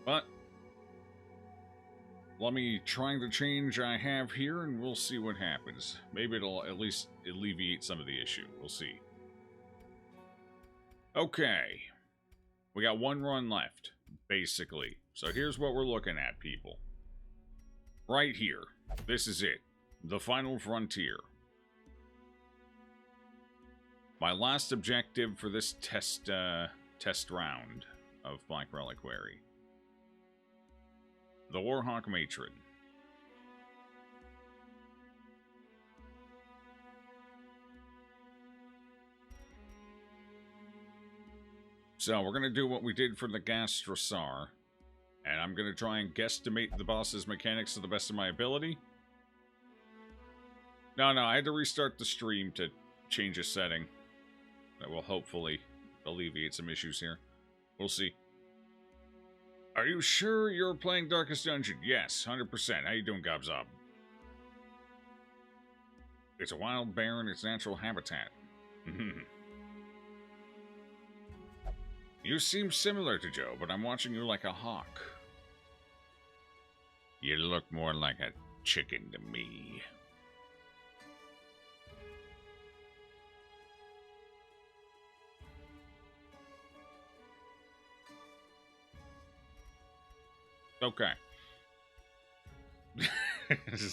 But let me try the change I have here, and we'll see what happens. Maybe it'll at least alleviate some of the issue. We'll see. Okay. We got one run left, basically. So here's what we're looking at, people. Right here. This is it. The final frontier. My last objective for this test round of Black Reliquary. The Warhawk Matron. So, we're going to do what we did for the Gastrosaur. And I'm going to try and guesstimate the boss's mechanics to the best of my ability. No, I had to restart the stream to change a setting. That will hopefully alleviate some issues here. We'll see. Are you sure you're playing Darkest Dungeon? Yes, 100%. How you doing, Gobzob? It's a wild bear in its natural habitat. You seem similar to Joe, but I'm watching you like a hawk. You look more like a chicken to me. Okay.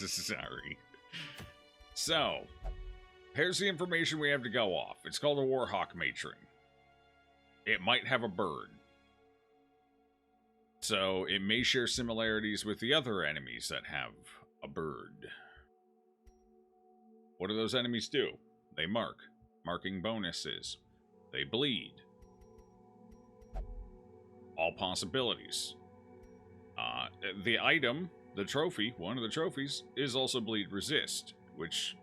Sorry. So, here's the information we have to go off. It's called a Warhawk Matron. It might have a bird. So, it may share similarities with the other enemies that have a bird. What do those enemies do? They mark. Marking bonuses. They bleed. All possibilities. The item, the trophy, one of the trophies, is also bleed resist, which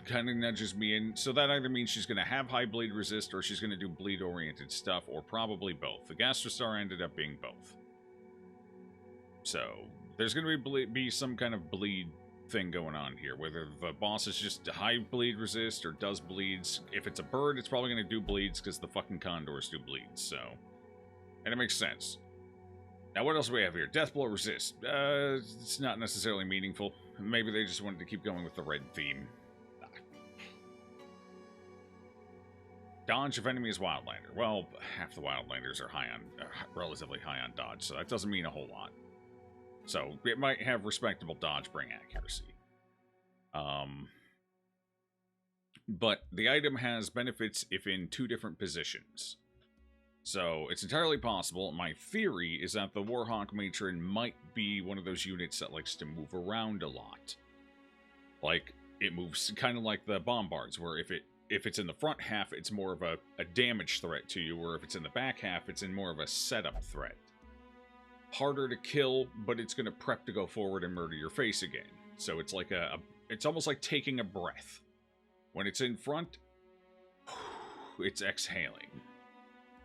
kind of nudges me in. So that either means she's going to have high bleed resist, or she's going to do bleed-oriented stuff, or probably both. The Gastrostar ended up being both. So there's going to be some kind of bleed thing going on here, whether the boss is just high bleed resist or does bleeds. If it's a bird, it's probably going to do bleeds because the fucking condors do bleeds, so... And it makes sense. Now, what else do we have here? Deathblow resist. It's not necessarily meaningful. Maybe they just wanted to keep going with the red theme. Dodge if enemy is Wildlander. Well, half the Wildlanders are relatively high on dodge, so that doesn't mean a whole lot. So, it might have respectable dodge bring accuracy. But the item has benefits if in 2 different positions. So, it's entirely possible. My theory is that the Warhawk Matron might be one of those units that likes to move around a lot. Like, it moves kind of like the Bombards, where if it's in the front half, it's more of a damage threat to you, or if it's in the back half, it's in more of a setup threat. Harder to kill, but it's going to prep to go forward and murder your face again. So it's like it's almost like taking a breath. When it's in front, it's exhaling.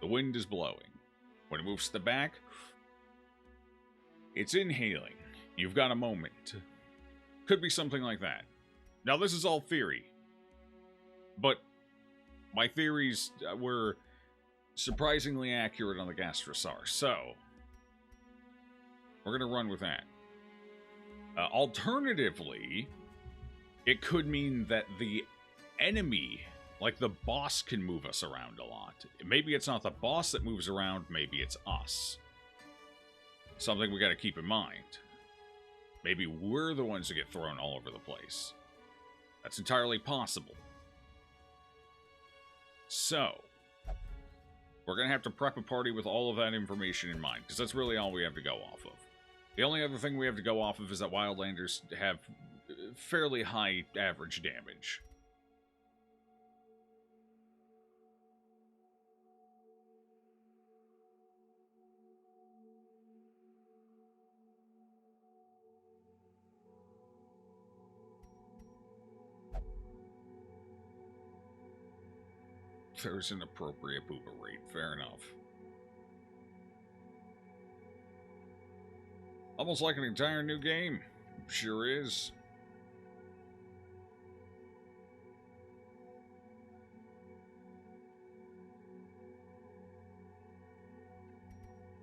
The wind is blowing. When it moves to the back, it's inhaling. You've got a moment. Could be something like that. Now, this is all theory. But my theories were surprisingly accurate on the Gastrosaur. So, we're going to run with that. Alternatively, it could mean that the enemy... Like, the boss can move us around a lot. Maybe it's not the boss that moves around, maybe it's us. Something we gotta keep in mind. Maybe we're the ones who get thrown all over the place. That's entirely possible. So, we're gonna have to prep a party with all of that information in mind, because that's really all we have to go off of. The only other thing we have to go off of is that Wildlanders have fairly high average damage. There's an appropriate booba rate, fair enough. Almost like an entire new game. Sure is.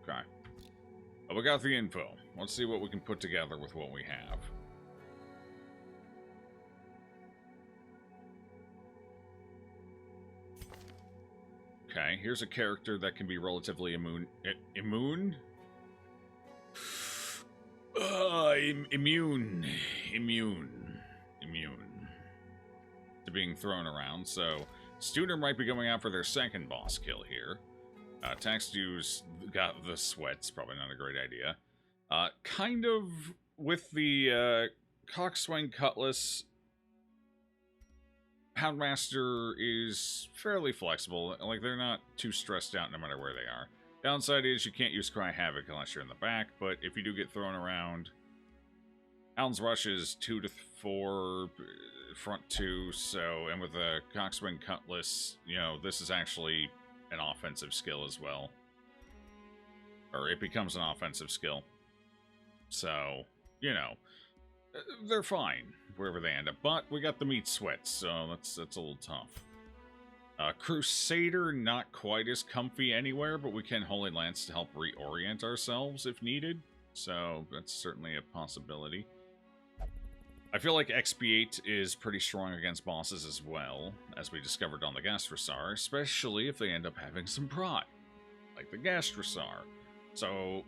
Okay. We got the info. Let's see what we can put together with what we have. Okay, here's a character that can be relatively immune. Immune? Immune to being thrown around. So, Studer might be going out for their second boss kill here. Taxdu's got the sweats, probably not a great idea. Kind of with the Coxswain Cutlass, Houndmaster is fairly flexible. Like, they're not too stressed out no matter where they are. Downside is you can't use Cry Havoc unless you're in the back, but if you do get thrown around, Hound's Rush is 2 to 4, front 2, so, and with the Coxswain Cutlass, you know, this is actually an offensive skill as well. Or it becomes an offensive skill. So, you know, they're fine wherever they end up. But we got the meat sweats, so that's a little tough. Crusader, not quite as comfy anywhere, but we can Holy Lance to help reorient ourselves if needed. So that's certainly a possibility. I feel like Expiate is pretty strong against bosses as well, as we discovered on the Gastrosaur, especially if they end up having some pride, like the Gastrosaur. So,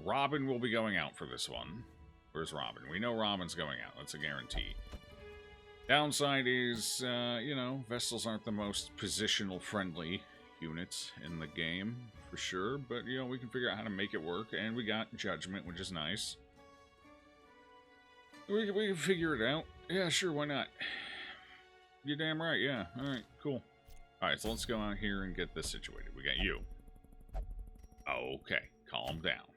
Robin will be going out for this one. Where's Robin? We know Robin's going out. That's a guarantee. Downside is, you know, Vestals aren't the most positional friendly units in the game, for sure, but, you know, we can figure out how to make it work, and we got Judgment, which is nice. We can figure it out. Yeah, sure, why not? You're damn right, yeah. Alright, cool. Alright, so let's go out here and get this situated. We got you. Okay, calm down.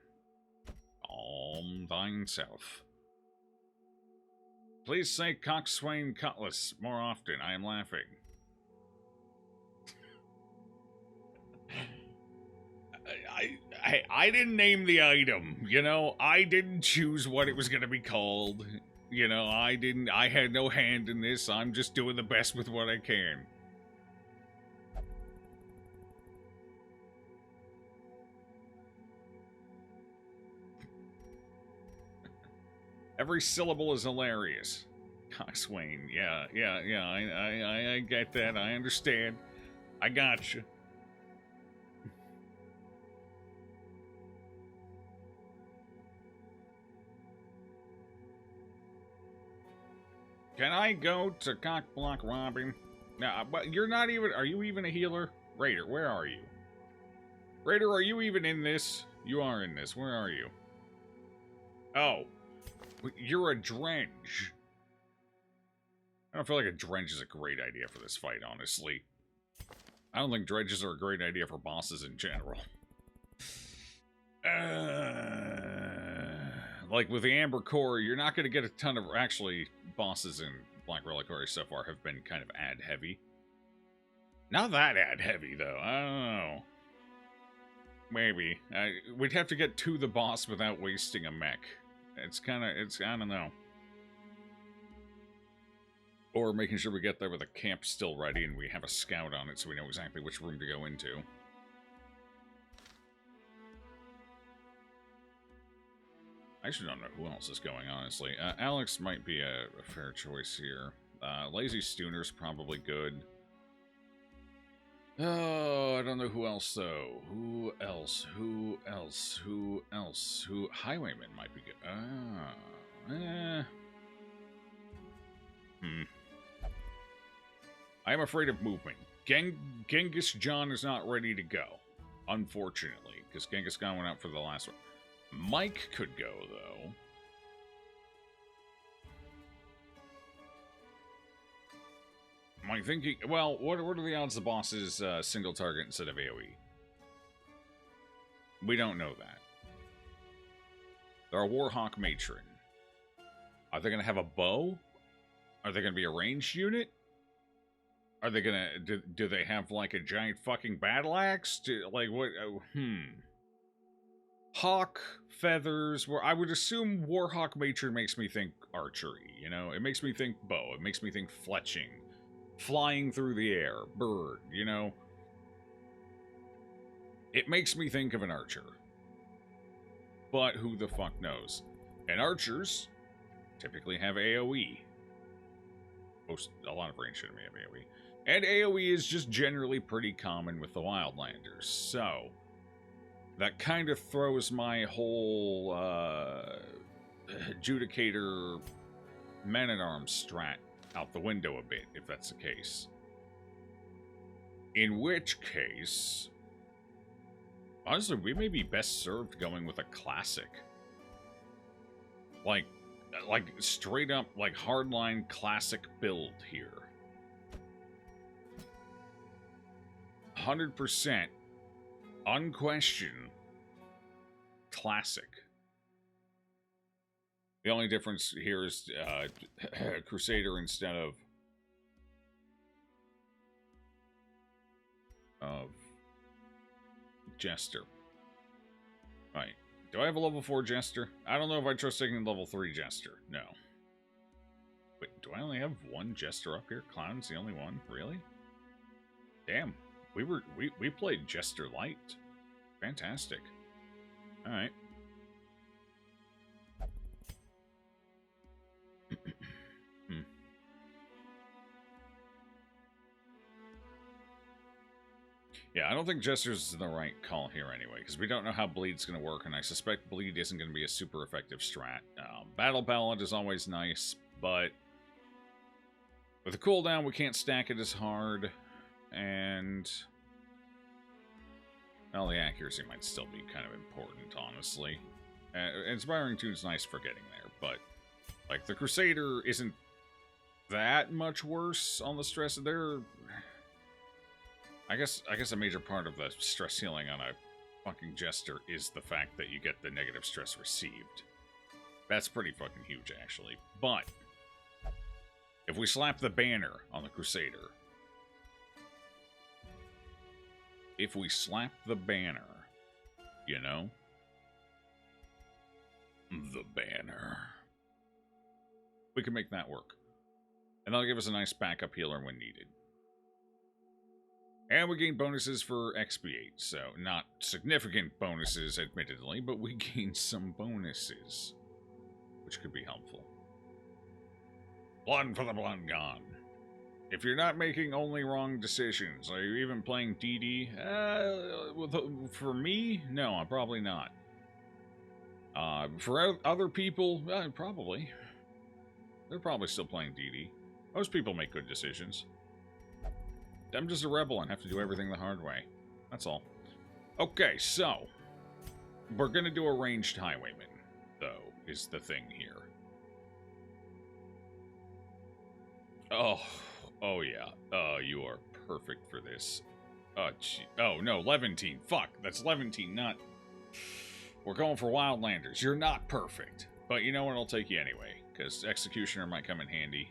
Calm thyself. Please say Coxswain Cutlass more often. I am laughing. I didn't name the item, you know? I didn't choose what it was going to be called. You know, I had no hand in this. I'm just doing the best with what I can. Every syllable is hilarious. Coxswain, yeah, I get that. I understand. I got you. Can I go to Cockblock Robin? No, but you're not even... Are you even a healer? Raider, where are you? Raider, are you even in this? You are in this. Where are you? Oh. You're a Drench. I don't feel like a Drench is a great idea for this fight, honestly. I don't think dredges are a great idea for bosses in general. Like with the Amber Core, you're not going to get a ton of... Actually, bosses in Black Reliquary so far have been kind of ad-heavy. Not that ad-heavy, though. I don't know. Maybe. We'd have to get to the boss without wasting a mech. It's kind of... I don't know. Or making sure we get there with a camp still ready and we have a scout on it so we know exactly which room to go into. I actually don't know who else is going, honestly. Alex might be a fair choice here. Lazy Stooner's probably good. Oh, I don't know who else, though. Who else? Highwayman might be good. I am afraid of movement. Genghis John is not ready to go, unfortunately, because Genghis Khan went out for the last one. Mike could go, though. Am I thinking... Well, what are the odds the boss is single target instead of AoE? We don't know that. They're a Warhawk Matron. Are they going to have a bow? Are they going to be a ranged unit? Are they going to... Do they have, like, a giant fucking battle axe? Like, what... Hawk, feathers... I would assume Warhawk Matron makes me think archery, you know? It makes me think bow. It makes me think fletching. flying through the air, bird, you know? It makes me think of an archer. But who the fuck knows? And archers typically have AoE. A lot of range enemy have AoE. And AoE is just generally pretty common with the Wildlanders. So, that kind of throws my whole Judicator Man-at-Arms strat out the window a bit, if that's the case. In which case, honestly, we may be best served going with a classic. Like straight up, like, hardline classic build here. 100%, unquestioned, classic. The only difference here is Crusader instead of Jester. Right. Do I have a level 4 Jester? I don't know if I trust taking a level 3 Jester. No. Wait, do I only have one Jester up here? Clown's the only one? Really? Damn. We played Jester Light. Fantastic. Alright. Yeah, I don't think Jester's the right call here anyway, because we don't know how Bleed's going to work, and I suspect Bleed isn't going to be a super effective strat. Battle Ballad is always nice, but with the cooldown, we can't stack it as hard, and well, the accuracy might still be kind of important, honestly. Inspiring Tune's nice for getting there, but like the Crusader isn't that much worse on the stress. I guess a major part of the stress healing on a fucking Jester is the fact that you get the negative stress received. That's pretty fucking huge, actually. But if we slap the banner on the Crusader, if we slap the banner, you know, the banner, we can make that work, and that'll give us a nice backup healer when needed. And we gain bonuses for XP8, so not significant bonuses, admittedly, but we gain some bonuses, which could be helpful. Blood for the blood god. If you're not making only wrong decisions, are you even playing DD? For me, no, I'm probably not. For other people, probably. They're probably still playing DD. Most people make good decisions. I'm just a rebel and have to do everything the hard way. That's all. Okay, so we're going to do a ranged highwayman, though, is the thing here. Oh yeah. You are perfect for this. Oh, no, Levantine. Fuck, that's Levantine, not... We're going for Wildlanders. You're not perfect. But you know what? I'll take you anyway, because Executioner might come in handy.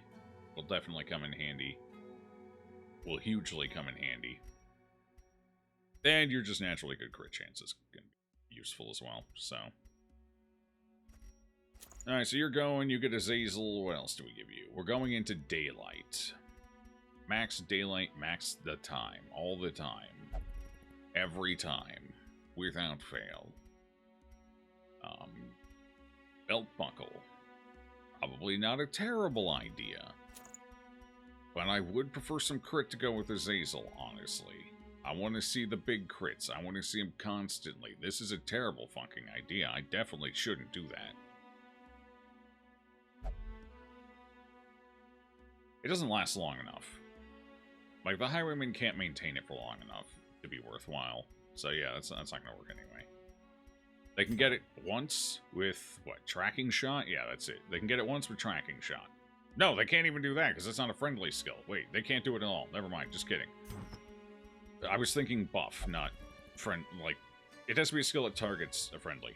Will definitely come in handy. Will hugely come in handy. And you're just naturally good crit chances. Going to be useful as well, so. Alright, so you're going, you get Azazel. What else do we give you? We're going into Daylight. Max Daylight, max the time. All the time. Every time. Without fail. Belt Buckle. Probably not a terrible idea. But I would prefer some crit to go with Azazel, honestly. I want to see the big crits. I want to see them constantly. This is a terrible fucking idea. I definitely shouldn't do that. It doesn't last long enough. Like, the Highwaymen can't maintain it for long enough to be worthwhile. So yeah, that's not going to work anyway. They can get it once with, what, Tracking Shot? Yeah, that's it. They can get it once with Tracking Shot. No, they can't even do that, because it's not a friendly skill. Wait, they can't do it at all. Never mind, just kidding. I was thinking buff, not friend. Like, it has to be a skill that targets a friendly.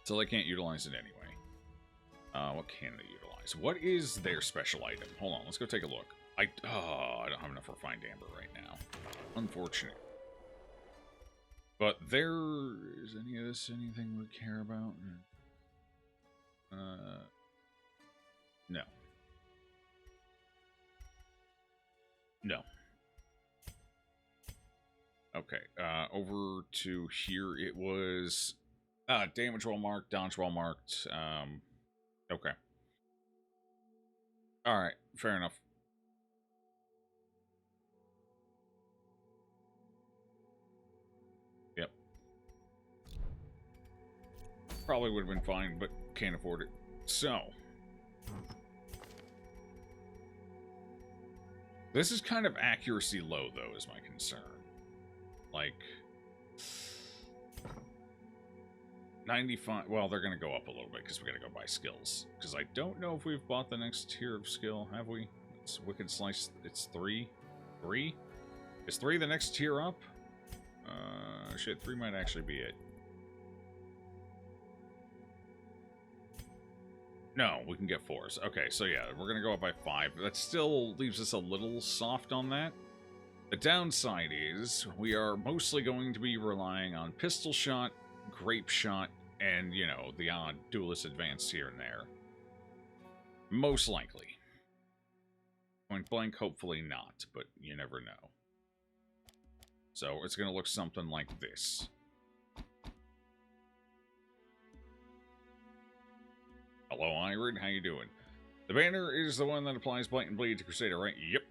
So they can't utilize it anyway. What can they utilize? What is their special item? Hold on, let's go take a look. I don't have enough refined amber right now. Unfortunate. But there is any of this anything we care about? No. No. Okay, over to here, it was damage well marked, dodge well marked. Okay. Alright, fair enough. Yep. Probably would have been fine, but can't afford it. So. This is kind of accuracy low, though, is my concern. Like, 95, well, they're going to go up a little bit because we got to go buy skills. Because I don't know if we've bought the next tier of skill, have we? It's Wicked Slice, it's 3? 3? Is 3 the next tier up? Shit, 3 might actually be it. No, we can get 4s. Okay, so yeah, we're going to go up by 5. That still leaves us a little soft on that. The downside is we are mostly going to be relying on pistol shot, grape shot, and, you know, the odd duelist advance here and there. Most likely. Point blank, hopefully not, but you never know. So it's going to look something like this. Hello, Iron. How you doing? The banner is the one that applies Blight and Bleed to Crusader, right? Yep.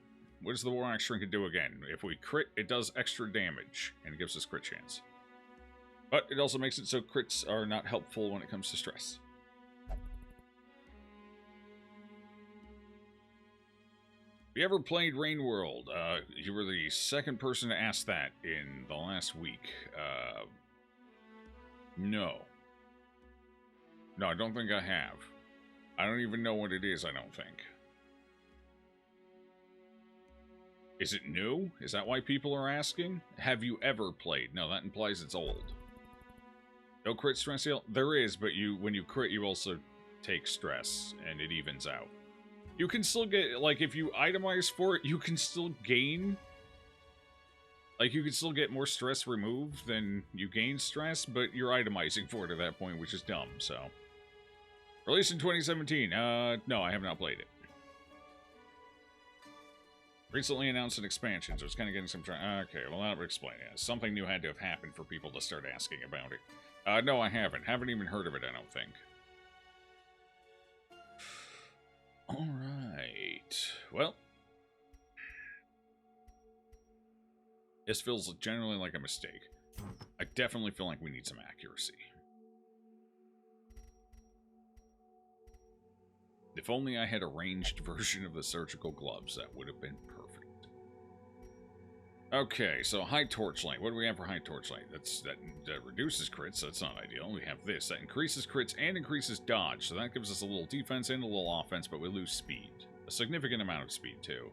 What does the Warhawk Shrink do again? If we crit, it does extra damage, and it gives us crit chance. But it also makes it so crits are not helpful when it comes to stress. Have you ever played Rain World? You were the second person to ask that in the last week. No. No, I don't think I have. I don't even know what it is, I don't think. Is it new? Is that why people are asking? Have you ever played? No, that implies it's old. No crit stress heal? There is, but when you crit, you also take stress, and it evens out. You can still get, like, if you itemize for it, you can still gain. Like, you can still get more stress removed than you gain stress, but you're itemizing for it at that point, which is dumb, so. Released in 2017. No, I have not played it. Recently announced an expansion, so it's kind of getting some okay, well, that would explain it. Something new had to have happened for people to start asking about it. No, I haven't. Haven't even heard of it, I don't think. Alright. Well. This feels generally like a mistake. I definitely feel like we need some accuracy. If only I had a ranged version of the surgical gloves, that would have been perfect. Okay, so high torchlight. What do we have for high torchlight? That reduces crits, so that's not ideal. We have this. That increases crits and increases dodge, so that gives us a little defense and a little offense, but we lose speed. A significant amount of speed, too.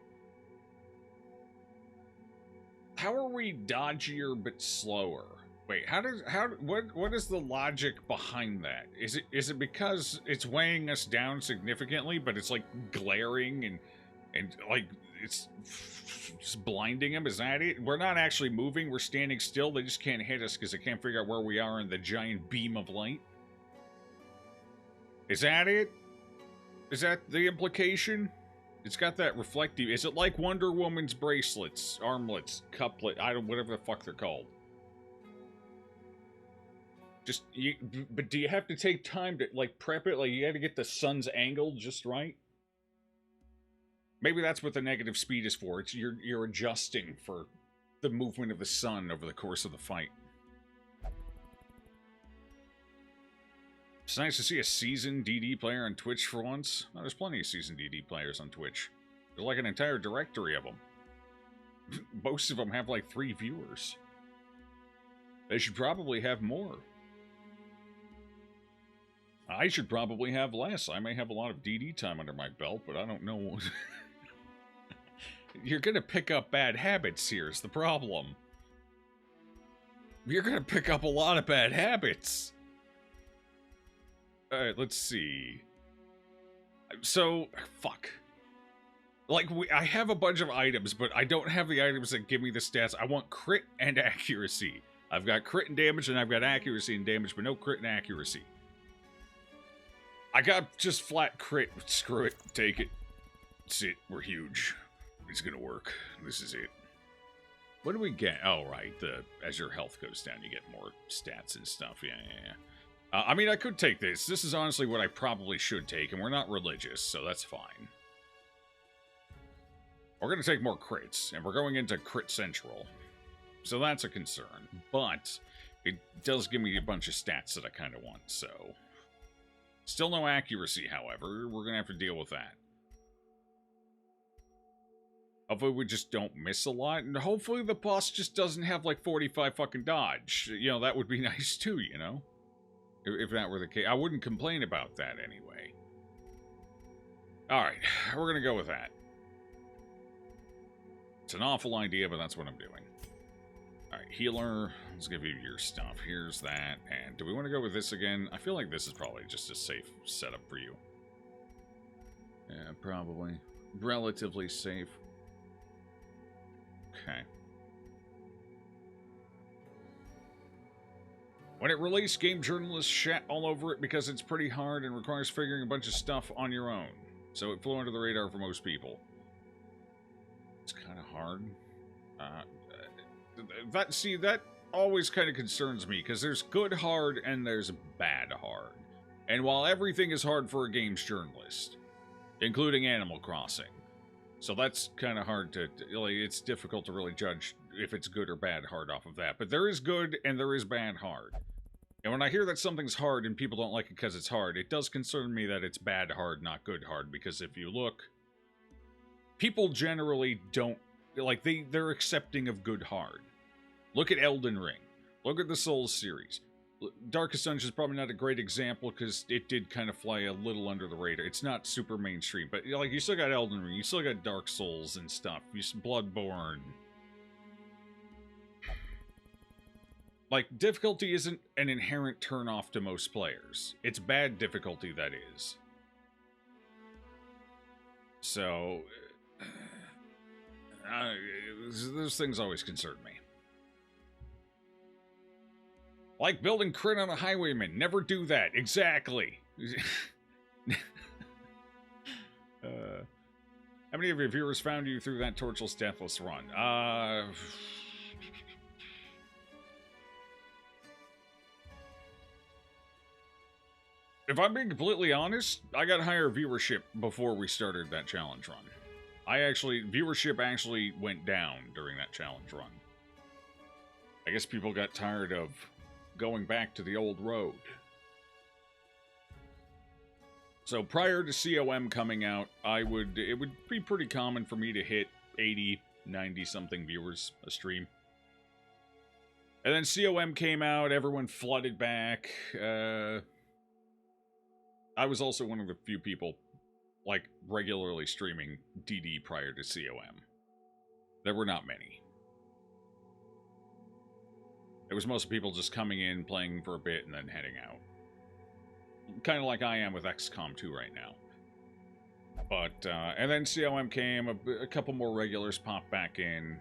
How are we dodgier but slower? Wait, what is the logic behind that? Is it because it's weighing us down significantly, but it's like glaring and like it's just blinding them? Is that it? We're not actually moving, we're standing still, they just can't hit us because they can't figure out where we are in the giant beam of light? Is that it? Is that the implication? It's got that reflective. Is it like Wonder Woman's bracelets, armlets, couplet, whatever the fuck they're called? But do you have to take time to, like, prep it? Like, you gotta get the sun's angle just right? Maybe that's what the negative speed is for. It's you're adjusting for the movement of the sun over the course of the fight. It's nice to see a seasoned DD player on Twitch for once. Oh, there's plenty of seasoned DD players on Twitch. There's like an entire directory of them. Most of them have like 3 viewers. They should probably have more. I should probably have less. I may have a lot of DD time under my belt, but I don't know. You're gonna pick up bad habits here is the problem. You're gonna pick up a lot of bad habits. Alright, let's see. So, fuck. Like, I have a bunch of items, but I don't have the items that give me the stats. I want crit and accuracy. I've got crit and damage, and I've got accuracy and damage, but no crit and accuracy. I got just flat crit. Screw it. Take it. That's it. We're huge. it's gonna work. This is it. What do we get? Oh, right. As your health goes down, you get more stats and stuff. Yeah. I mean, I could take this. This is honestly what I probably should take, and we're not religious, so that's fine. We're going to take more crits, and we're going into Crit Central. So that's a concern. But it does give me a bunch of stats that I kind of want, so... Still no accuracy, however. We're going to have to deal with that. Hopefully we just don't miss a lot, and hopefully the boss just doesn't have, like, 45 fucking dodge. You know, that would be nice too, you know? If that were the case. I wouldn't complain about that anyway. Alright, we're gonna go with that. It's an awful idea, but that's what I'm doing. Alright, healer. Let's give you your stuff. Here's that. And do we want to go with this again? I feel like this is probably just a safe setup for you. Yeah, probably. Relatively safe. Okay. When it released, game journalists shat all over it because it's pretty hard and requires figuring a bunch of stuff on your own. So it flew under the radar for most people. It's kind of hard. That always kind of concerns me, because there's good hard and there's bad hard. And while everything is hard for a games journalist, including Animal Crossing, so that's kind of hard to, like, it's difficult to really judge if it's good or bad hard off of that. But there is good and there is bad hard. And when I hear that something's hard and people don't like it because it's hard, it does concern me that it's bad hard, not good hard. Because if you look, people generally don't, like, they're accepting of good hard. Look at Elden Ring. Look at the Souls series. Darkest Dungeon is probably not a great example because it did kind of fly a little under the radar. It's not super mainstream, but like you still got Elden Ring, you still got Dark Souls and stuff. You Bloodborne. Like, difficulty isn't an inherent turn-off to most players. It's bad difficulty that is. So, those things always concern me. Like building crit on a highwayman. Never do that. Exactly. How many of your viewers found you through that tortureless, deathless run? If I'm being completely honest, I got higher viewership before we started that challenge run. Viewership actually went down during that challenge run. I guess people got tired of going back to the old road. So prior to COM coming out, it would be pretty common for me to hit 80, 90 something viewers a stream. And then COM came out, everyone flooded back. I was also one of the few people, like, regularly streaming DD prior to COM. There were not many. It was most people just coming in, playing for a bit, and then heading out. Kind of like I am with XCOM 2 right now. But, and then COM came, a couple more regulars popped back in.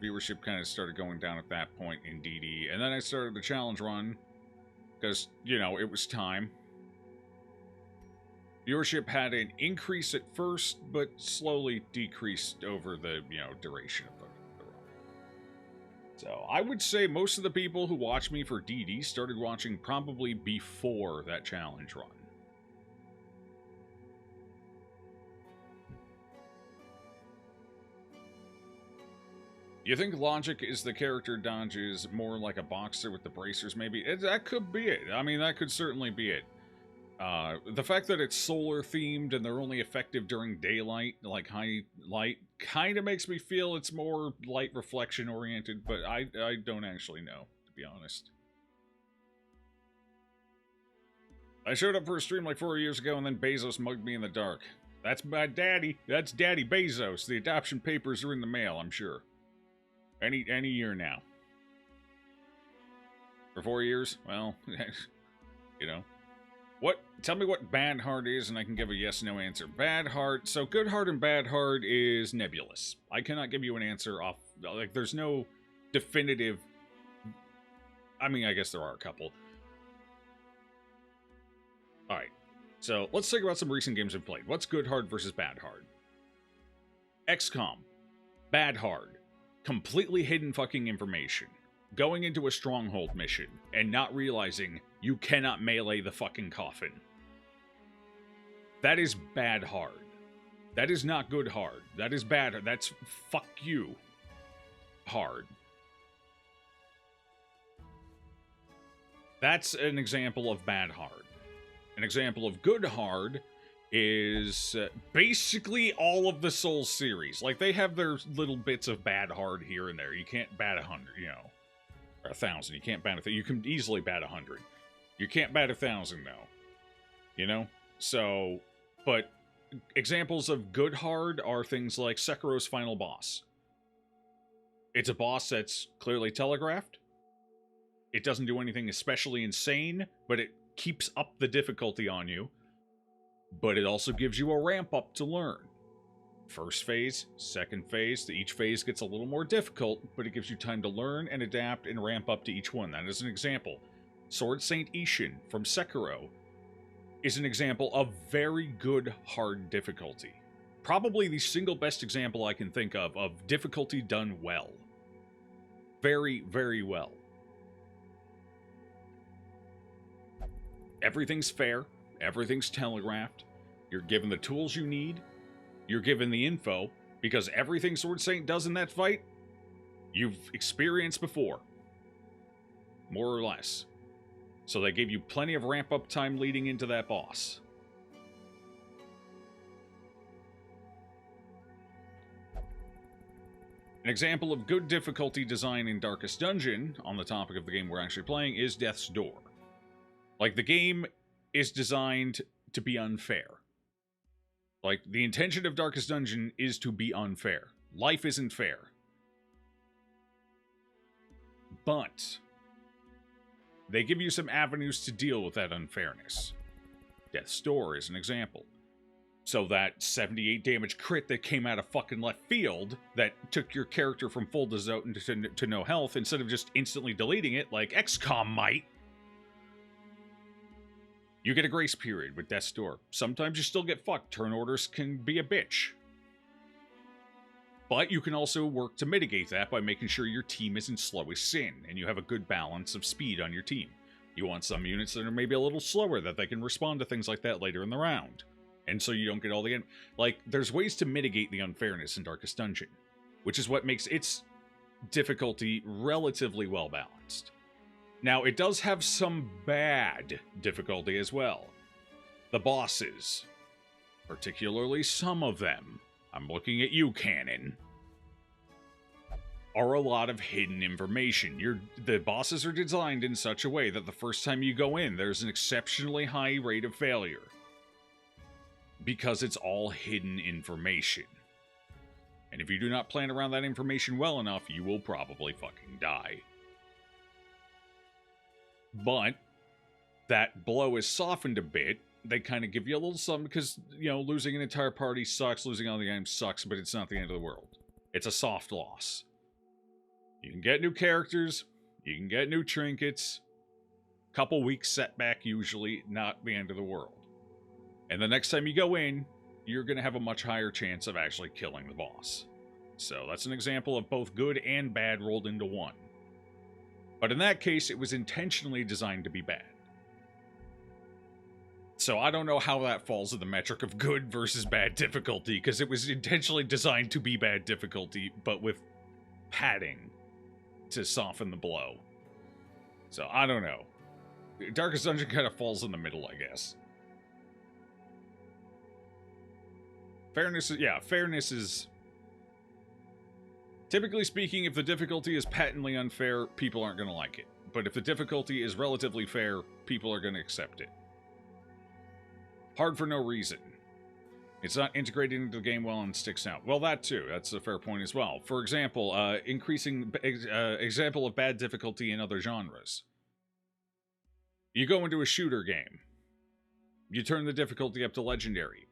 Viewership kind of started going down at that point in DD. And then I started the challenge run, because, you know, it was time. Viewership had an increase at first, but slowly decreased over the, you know, duration of the run. So, I would say most of the people who watch me for DD started watching probably before that challenge run. You think Logic is the character dodges more like a boxer with the bracers, maybe? That could be it. I mean, that could certainly be it. The fact that it's solar themed and they're only effective during daylight, like high light, kind of makes me feel it's more light reflection oriented, but I don't actually know, to be honest. I showed up for a stream like 4 years ago and then Bezos mugged me in the dark. That's my daddy. That's Daddy Bezos. The adoption papers are in the mail, I'm sure. Any year now. For 4 years? Well, you know. Tell me what bad hard is, and I can give a yes/no answer. Bad hard. So good hard and bad hard is nebulous. I cannot give you an answer off. Like, there's no definitive. I mean, I guess there are a couple. All right. So let's think about some recent games we've played. What's good hard versus bad hard? XCOM. Bad hard. Completely hidden fucking information. Going into a stronghold mission and not realizing you cannot melee the fucking coffin. That is bad hard. That is not good hard. That is bad. That's fuck you hard. That's an example of bad hard. An example of good hard is basically all of the Souls series. Like, they have their little bits of bad hard here and there. You can't bat 100, you know. Or 1,000. You can't bat 1,000. You can easily bat 100. You can't bat 1,000, though. You know? So, but examples of good hard are things like Sekiro's final boss. It's a boss that's clearly telegraphed. It doesn't do anything especially insane, but it keeps up the difficulty on you. But it also gives you a ramp up to learn. First phase, second phase, each phase gets a little more difficult, but it gives you time to learn and adapt and ramp up to each one. That is an example. Sword Saint Ishin from Sekiro is an example of very good hard difficulty. Probably the single best example I can think of difficulty done well. Very, very well. Everything's fair. Everything's telegraphed. You're given the tools you need. You're given the info, because everything Sword Saint does in that fight, you've experienced before. More or less. So they give you plenty of ramp-up time leading into that boss. An example of good difficulty design in Darkest Dungeon, on the topic of the game we're actually playing, is Death's Door. Like, the game is designed to be unfair. Like, the intention of Darkest Dungeon is to be unfair. Life isn't fair. But they give you some avenues to deal with that unfairness. Death's Door is an example. So that 78 damage crit that came out of fucking left field, that took your character from full to no health, instead of just instantly deleting it like XCOM might, you get a grace period with Death's Door. Sometimes you still get fucked. Turn orders can be a bitch. But you can also work to mitigate that by making sure your team isn't slow as sin, and you have a good balance of speed on your team. You want some units that are maybe a little slower, that they can respond to things like that later in the round. And so you don't get all the... Like, there's ways to mitigate the unfairness in Darkest Dungeon, which is what makes its difficulty relatively well balanced. Now, it does have some bad difficulty as well. The bosses, particularly some of them, I'm looking at you, Canon, are a lot of hidden information. The bosses are designed in such a way that the first time you go in, there's an exceptionally high rate of failure. Because it's all hidden information. And if you do not plan around that information well enough, you will probably fucking die. But that blow is softened a bit. They kind of give you a little something because, you know, losing an entire party sucks, losing all the games sucks, but it's not the end of the world. It's a soft loss. You can get new characters, you can get new trinkets, couple weeks setback usually, not the end of the world. And the next time you go in, you're going to have a much higher chance of actually killing the boss. So that's an example of both good and bad rolled into one. But in that case, it was intentionally designed to be bad. So I don't know how that falls in the metric of good versus bad difficulty, because it was intentionally designed to be bad difficulty, but with padding to soften the blow. So I don't know. Darkest Dungeon kind of falls in the middle, I guess. Fairness is... Typically speaking, if the difficulty is patently unfair, people aren't going to like it. But if the difficulty is relatively fair, people are going to accept it. Hard for no reason. It's not integrated into the game well and sticks out. Well, that too. That's a fair point as well. For example, example of bad difficulty in other genres. You go into a shooter game. You turn the difficulty up to legendary.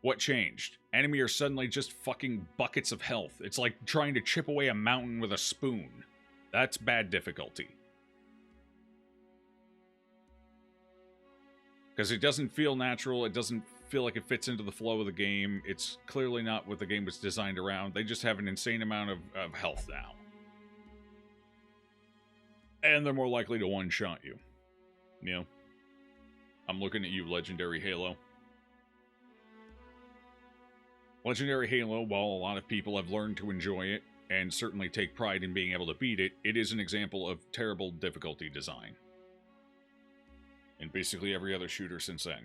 What changed? Enemy are suddenly just fucking buckets of health. It's like trying to chip away a mountain with a spoon. That's bad difficulty. Because it doesn't feel natural, it doesn't feel like it fits into the flow of the game. It's clearly not what the game was designed around. They just have an insane amount of health now. And they're more likely to one-shot you. You know? I'm looking at you, Legendary Halo. Legendary Halo, while a lot of people have learned to enjoy it, and certainly take pride in being able to beat it, it is an example of terrible difficulty design. In basically every other shooter since then.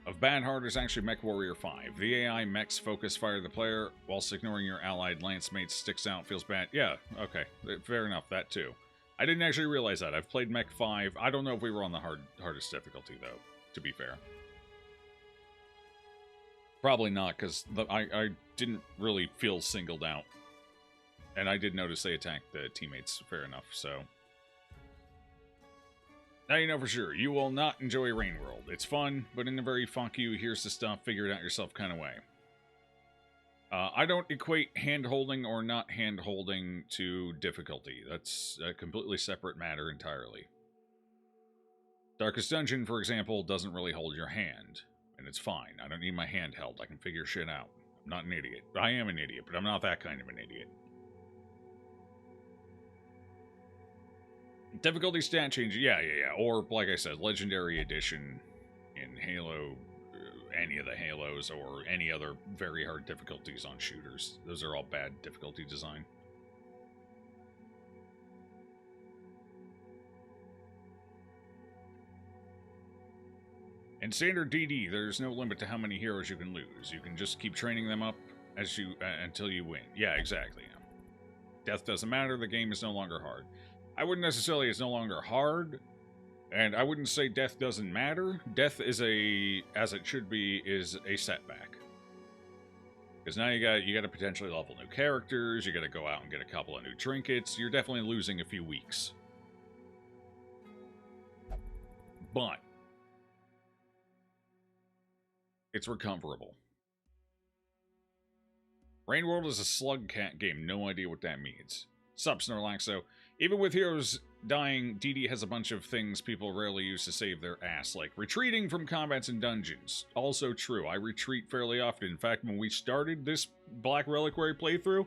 Of bad heart is actually Mech Warrior 5. The AI mechs focus fire the player, whilst ignoring your allied lance mates sticks out, feels bad. Yeah, okay, fair enough, that too. I didn't actually realize that. I've played Mech 5. I don't know if we were on the hardest difficulty, though, to be fair. Probably not, because I didn't really feel singled out. And I did notice they attacked the teammates, fair enough, so... Now you know for sure, you will not enjoy Rain World. It's fun, but in a very fuck you, here's the stuff, figure it out yourself kind of way. I don't equate hand-holding or not hand-holding to difficulty. That's a completely separate matter entirely. Darkest Dungeon, for example, doesn't really hold your hand. And it's fine. I don't need my hand held. I can figure shit out. I'm not an idiot. I am an idiot, but I'm not that kind of an idiot. Difficulty stat change, yeah. Or, like I said, Legendary Edition in Halo, any of the Halos, or any other very hard difficulties on shooters. Those are all bad difficulty design. In standard DD, there's no limit to how many heroes you can lose. You can just keep training them up as you until you win. Yeah, exactly. Death doesn't matter, the game is no longer hard. I wouldn't necessarily it's no longer hard, and I wouldn't say death doesn't matter. Death is as it should be, is a setback. Because now you got to potentially level new characters, you got to go out and get a couple of new trinkets. You're definitely losing a few weeks. But it's recoverable. Rain World is a slug cat game. No idea what that means. Sup, Snorlaxo. Even with heroes dying, DD has a bunch of things people rarely use to save their ass, like retreating from combats and dungeons. Also true. I retreat fairly often. In fact, when we started this Black Reliquary playthrough,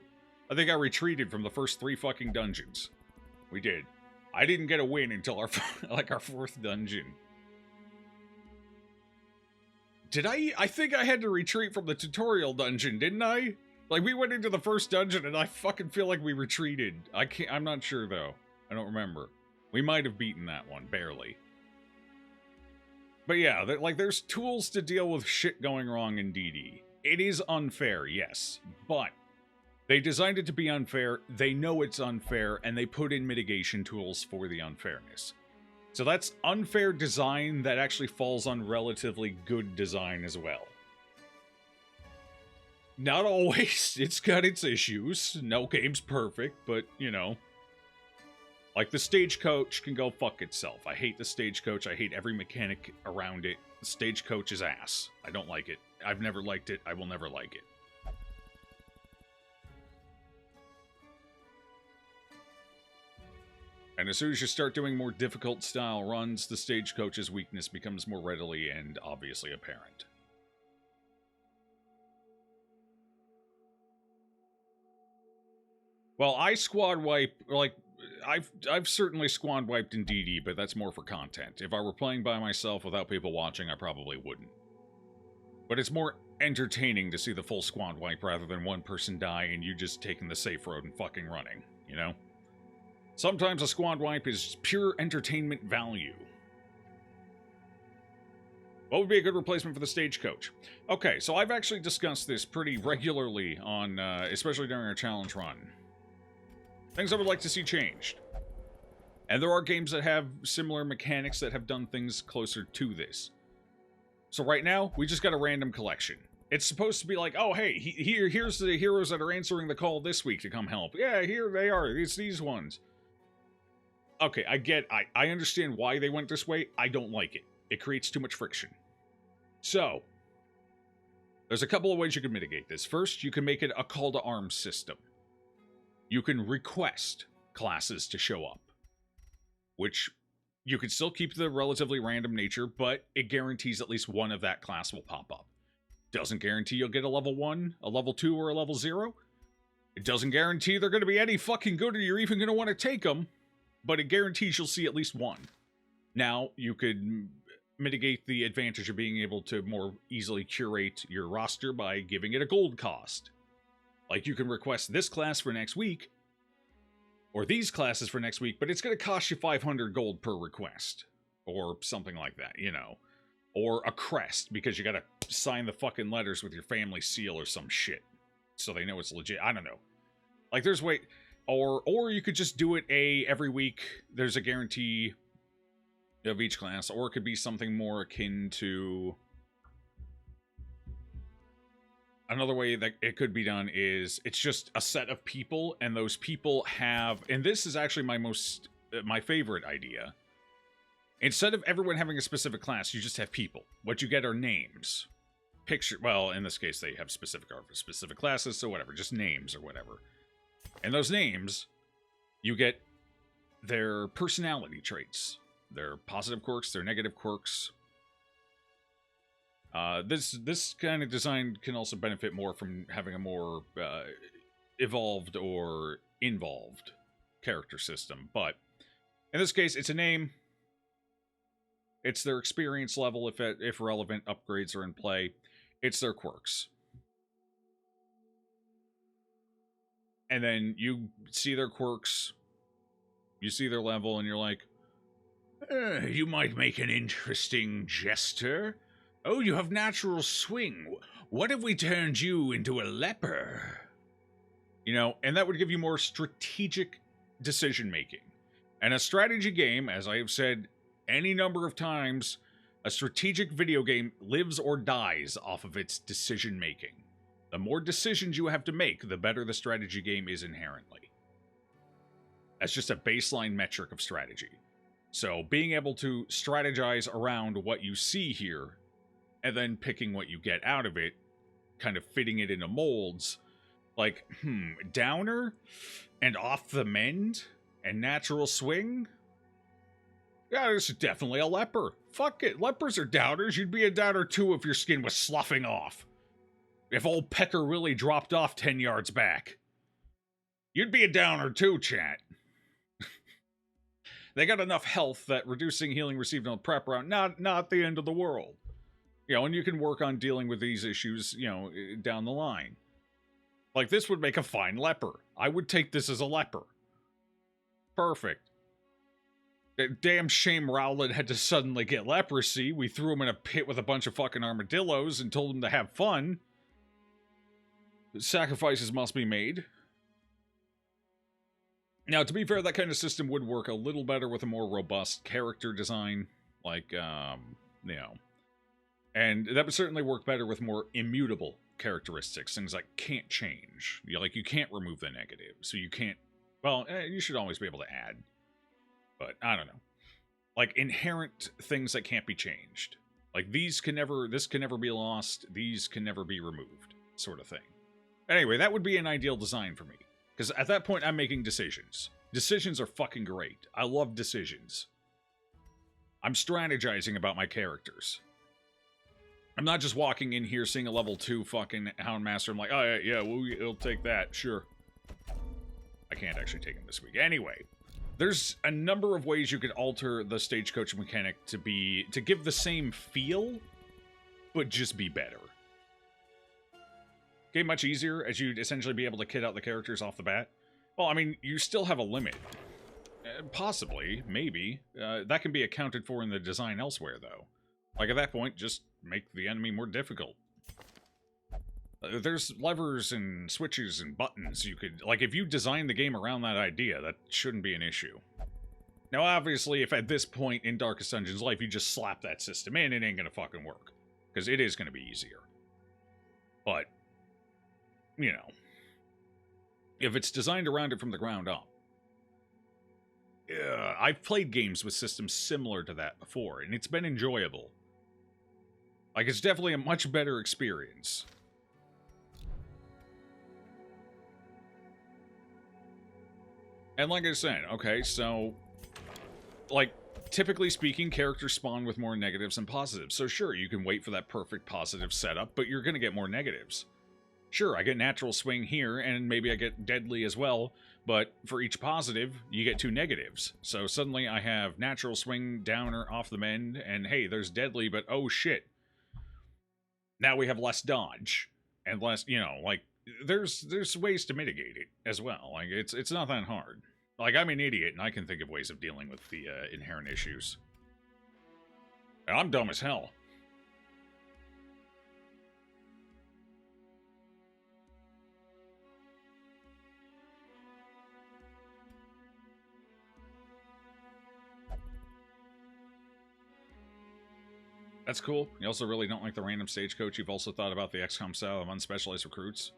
I think I retreated from the first 3 fucking dungeons. We did. I didn't get a win until our like our 4th dungeon. Did I think I had to retreat from the tutorial dungeon, didn't I? Like, we went into the first dungeon, and I fucking feel like we retreated. I'm not sure, though. I don't remember. We might have beaten that one, barely. But yeah, there's tools to deal with shit going wrong in DD. It is unfair, yes, but they designed it to be unfair, they know it's unfair, and they put in mitigation tools for the unfairness. So that's unfair design that actually falls on relatively good design as well. Not always. It's got its issues. No game's perfect, but, you know. Like, the Stagecoach can go fuck itself. I hate the Stagecoach. I hate every mechanic around it. The Stagecoach is ass. I don't like it. I've never liked it. I will never like it. And as soon as you start doing more difficult style runs, the Stagecoach's weakness becomes more readily and obviously apparent. Well, I squad wipe, like, I've certainly squad wiped in DD, but that's more for content. If I were playing by myself without people watching, I probably wouldn't. But it's more entertaining to see the full squad wipe rather than one person die and you just taking the safe road and fucking running, you know? Sometimes a squad wipe is pure entertainment value. What would be a good replacement for the Stagecoach? Okay, so I've actually discussed this pretty regularly on, especially during our challenge run. Things I would like to see changed. And there are games that have similar mechanics that have done things closer to this. So right now, we just got a random collection. It's supposed to be like, oh hey, here's the heroes that are answering the call this week to come help. Yeah, here they are. It's these ones. Okay, I understand why they went this way. I don't like it. It creates too much friction. So, there's a couple of ways you can mitigate this. First, you can make it a call to arms system. You can request classes to show up, which you could still keep the relatively random nature, but it guarantees at least one of that class will pop up. Doesn't guarantee you'll get a level 1, a level 2, or a level 0. It doesn't guarantee they're going to be any fucking good or you're even going to want to take them, but it guarantees you'll see at least one. Now, you could mitigate the advantage of being able to more easily curate your roster by giving it a gold cost. Like, you can request this class for next week, or these classes for next week, but it's going to cost you 500 gold per request. Or something like that, you know. Or a crest, because you got to sign the fucking letters with your family seal or some shit. So they know it's legit. I don't know. Like, there's way... Or you could just do it every week. There's a guarantee of each class. Or it could be something more akin to... Another way that it could be done is it's just a set of people, and those people have... And this is actually my favorite idea. Instead of everyone having a specific class, you just have people. What you get are names. Well, in this case, they have specific art for specific classes, so whatever, just names or whatever. And those names, you get their personality traits. Their positive quirks, their negative quirks. This kind of design can also benefit more from having a more evolved or involved character system. But in this case, it's a name. It's their experience level, if relevant upgrades are in play. It's their quirks. And then you see their quirks, you see their level, and you're like, you might make an interesting jester. Oh, you have natural swing. What if we turned you into a leper? You know, and that would give you more strategic decision-making. And a strategy game, as I have said any number of times, a strategic video game lives or dies off of its decision-making. The more decisions you have to make, the better the strategy game is inherently. That's just a baseline metric of strategy. So being able to strategize around what you see here, and then picking what you get out of it, kind of fitting it into molds, like, downer, and off the mend, and natural swing? Yeah, this is definitely a leper. Fuck it, lepers are downers. You'd be a downer too if your skin was sloughing off. If old Pecker Willie dropped off 10 yards back. You'd be a downer too, chat. They got enough health that reducing healing received on the prep round, not the end of the world. You know, and you can work on dealing with these issues, you know, down the line. Like, this would make a fine leper. I would take this as a leper. Perfect. Damn shame Rowland had to suddenly get leprosy. We threw him in a pit with a bunch of fucking armadillos and told him to have fun. Sacrifices must be made. Now, to be fair, that kind of system would work a little better with a more robust character design. Like, you know. And that would certainly work better with more immutable characteristics. Things like can't change. You know, like, you can't remove the negative. So you can't... Well, you should always be able to add. But, I don't know. Like, inherent things that can't be changed. Like, this can never be lost. These can never be removed. Sort of thing. Anyway, that would be an ideal design for me. Because at that point, I'm making decisions. Decisions are fucking great. I love decisions. I'm strategizing about my characters. I'm not just walking in here, seeing a level 2 fucking Houndmaster. I'm like, oh, yeah, we'll take that, sure. I can't actually take him this week. Anyway, there's a number of ways you could alter the Stagecoach mechanic to give the same feel, but just be better. Okay, much easier, as you'd essentially be able to kit out the characters off the bat. Well, I mean, you still have a limit. Possibly, maybe. That can be accounted for in the design elsewhere, though. Like, at that point, just make the enemy more difficult. There's levers and switches and buttons you could... Like, if you design the game around that idea, that shouldn't be an issue. Now, obviously, if at this point in Darkest Dungeon's life you just slap that system in, it ain't gonna fucking work. Because it is gonna be easier. But, you know, if it's designed around it from the ground up. I've played games with systems similar to that before, and it's been enjoyable. Like, it's definitely a much better experience. And like I said, okay, so... Like, typically speaking, characters spawn with more negatives than positives. So sure, you can wait for that perfect positive setup, but you're going to get more negatives. Sure, I get natural swing here, and maybe I get deadly as well, but for each positive, you get 2 negatives. So suddenly I have natural swing down or off the mend, and hey, there's deadly, but oh shit. Now we have less dodge, and less, you know, like, there's ways to mitigate it as well. Like, it's not that hard. Like, I'm an idiot, and I can think of ways of dealing with the inherent issues. And I'm dumb as hell. That's cool. You also really don't like the random stagecoach. You've also thought about the XCOM style of unspecialized recruits.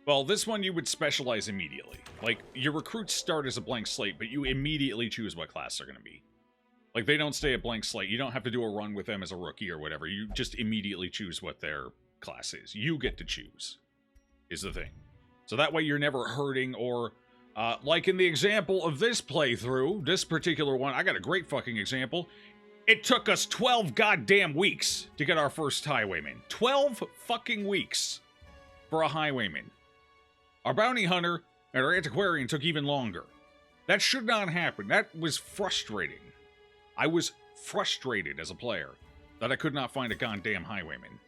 Well, this one you would specialize immediately. Like, your recruits start as a blank slate, but you immediately choose what class they're going to be. Like, they don't stay a blank slate. You don't have to do a run with them as a rookie or whatever. You just immediately choose what their class is. You get to choose, is the thing. So that way you're never hurting or... like in the example of this playthrough, this particular one, I got a great fucking example. It took us 12 goddamn weeks to get our first highwayman. 12 fucking weeks for a highwayman. Our bounty hunter and our antiquarian took even longer. That should not happen. That was frustrating. I was frustrated as a player that I could not find a goddamn highwayman.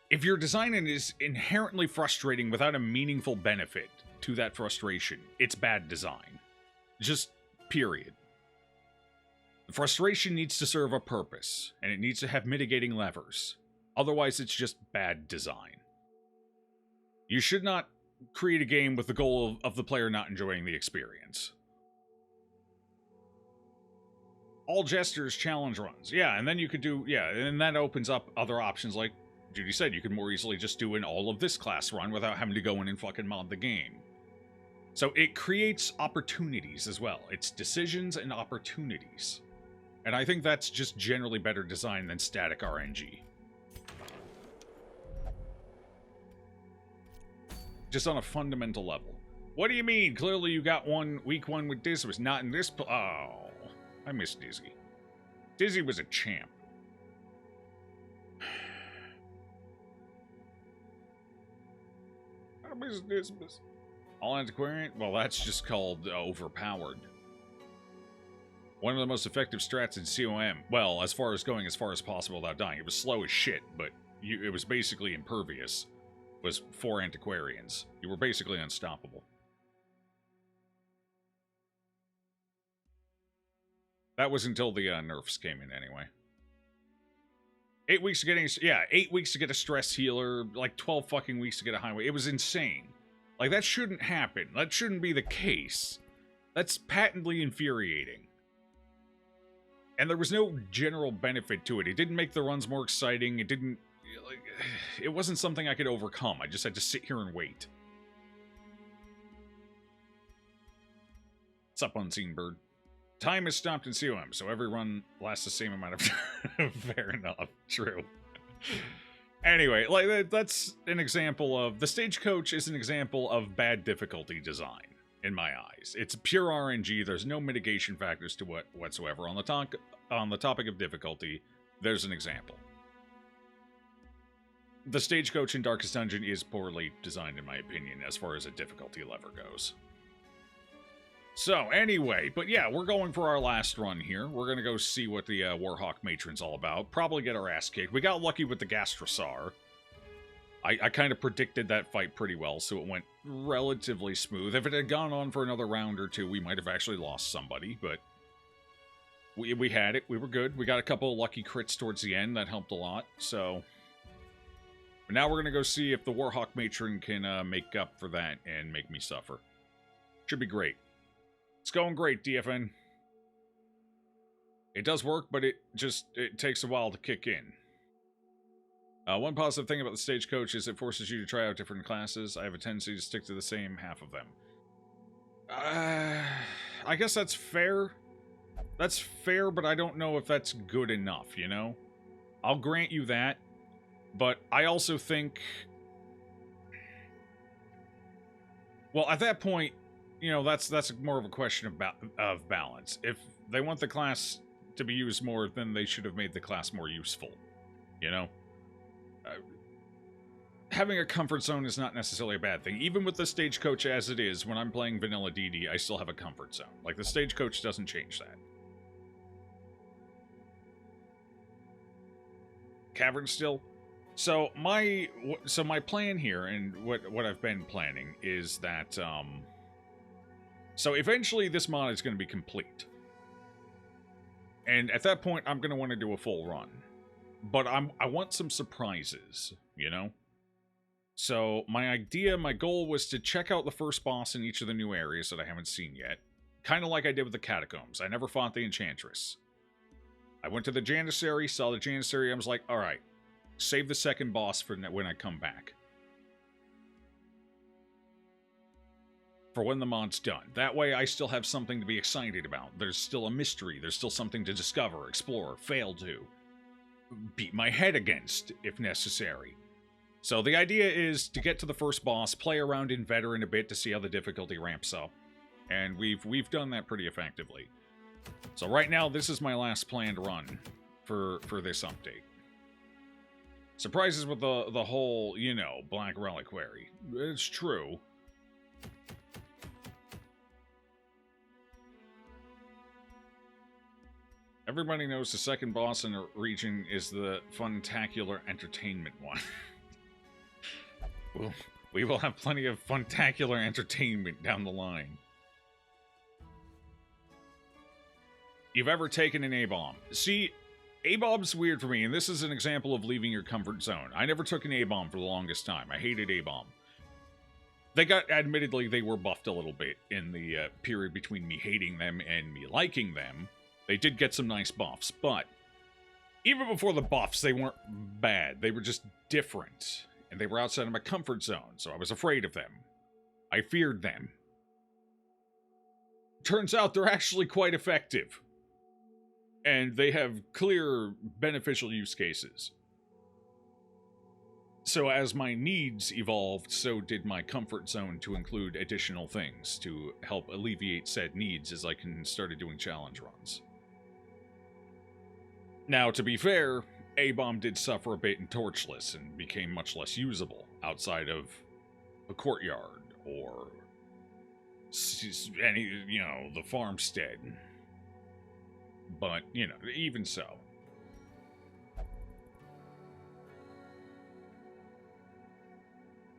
If your design is inherently frustrating without a meaningful benefit to that frustration, it's bad design. Just period. The frustration needs to serve a purpose, and it needs to have mitigating levers. Otherwise, it's just bad design. You should not create a game with the goal of the player not enjoying the experience. All Jesters challenge runs. Yeah, and then you could do... Yeah, and that opens up other options like Judy said. You could more easily just do an all of this class run without having to go in and fucking mod the game. So it creates opportunities as well. It's decisions and opportunities. And I think that's just generally better design than static RNG. Just on a fundamental level. What do you mean? Clearly you got week one with Dizzy. Was not in this... Oh, I miss Dizzy. Dizzy was a champ. I miss Dizzy. All antiquarian? Well, that's just called overpowered. One of the most effective strats in COM. Well, as far as going as far as possible without dying. It was slow as shit, but it was basically impervious. Was 4 antiquarians. You were basically unstoppable. That was until the nerfs came in anyway. 8 weeks to getting... Yeah, 8 weeks to get a stress healer. Like 12 fucking weeks to get a highway. It was insane. Like, that shouldn't happen. That shouldn't be the case. That's patently infuriating. And there was no general benefit to it. It didn't make the runs more exciting. It didn't... Like, it wasn't something I could overcome. I just had to sit here and wait. What's up, Unseen Bird? Time is stopped in COM, so every run lasts the same amount of time. Fair enough. True. Anyway, like, that's an example of... The Stagecoach is an example of bad difficulty design, in my eyes. It's pure RNG. There's no mitigation factors to it whatsoever. On the topic of difficulty, there's an example. The Stagecoach in Darkest Dungeon is poorly designed, in my opinion, as far as a difficulty lever goes. So, anyway, but yeah, we're going for our last run here. We're going to go see what the Warhawk Matron's all about. Probably get our ass kicked. We got lucky with the Gastrosaur. I kind of predicted that fight pretty well, so it went relatively smooth. If it had gone on for another round or two, we might have actually lost somebody, but we had it. We were good. We got a couple of lucky crits towards the end. That helped a lot, so... But now we're going to go see if the Warhawk Matron can make up for that and make me suffer. Should be great. It's going great, DFN. It does work, but it takes a while to kick in. One positive thing about the Stagecoach is it forces you to try out different classes. I have a tendency to stick to the same half of them. I guess that's fair. That's fair, but I don't know if that's good enough, you know? I'll grant you that, but I also think... Well, at that point, you know, that's more of a question of balance. If they want the class to be used more, then they should have made the class more useful. You know, uh, having a comfort zone is not necessarily a bad thing. Even with the Stagecoach as it is, when I'm playing vanilla DD, I still have a comfort zone. Like, the Stagecoach doesn't change that. Cavern still. So my plan here, and what I've been planning, is that so eventually this mod is going to be complete, and at that point I'm going to want to do a full run, but I want some surprises, you know. So my goal was to check out the first boss in each of the new areas that I haven't seen yet, kind of like I did with the Catacombs. I never fought the Enchantress. I went to the Janissary, saw the Janissary. I was like, all right. Save the second boss for when I come back. For when the mod's done. That way I still have something to be excited about. There's still a mystery. There's still something to discover, explore, fail to. Beat my head against, if necessary. So the idea is to get to the first boss, play around in Veteran a bit to see how the difficulty ramps up. And we've done that pretty effectively. So right now, this is my last planned run for this update. Surprises with the whole, you know, Black Reliquary. It's true. Everybody knows the second boss in a region is the Funtacular Entertainment one. Well, we will have plenty of Funtacular Entertainment down the line. You've ever taken an A-bomb? See, A-bomb's weird for me, and this is an example of leaving your comfort zone. I never took an A-bomb for the longest time. I hated A-bomb. They got, admittedly, they were buffed a little bit in the period between me hating them and me liking them. They did get some nice buffs, but even before the buffs, they weren't bad. They were just different, and they were outside of my comfort zone, so I was afraid of them. I feared them. Turns out they're actually quite effective. And they have clear beneficial use cases. So as my needs evolved, so did my comfort zone to include additional things to help alleviate said needs as I started doing challenge runs. Now, to be fair, A-bomb did suffer a bit in Torchless and became much less usable outside of a courtyard or any, you know, the farmstead. But, you know, even so.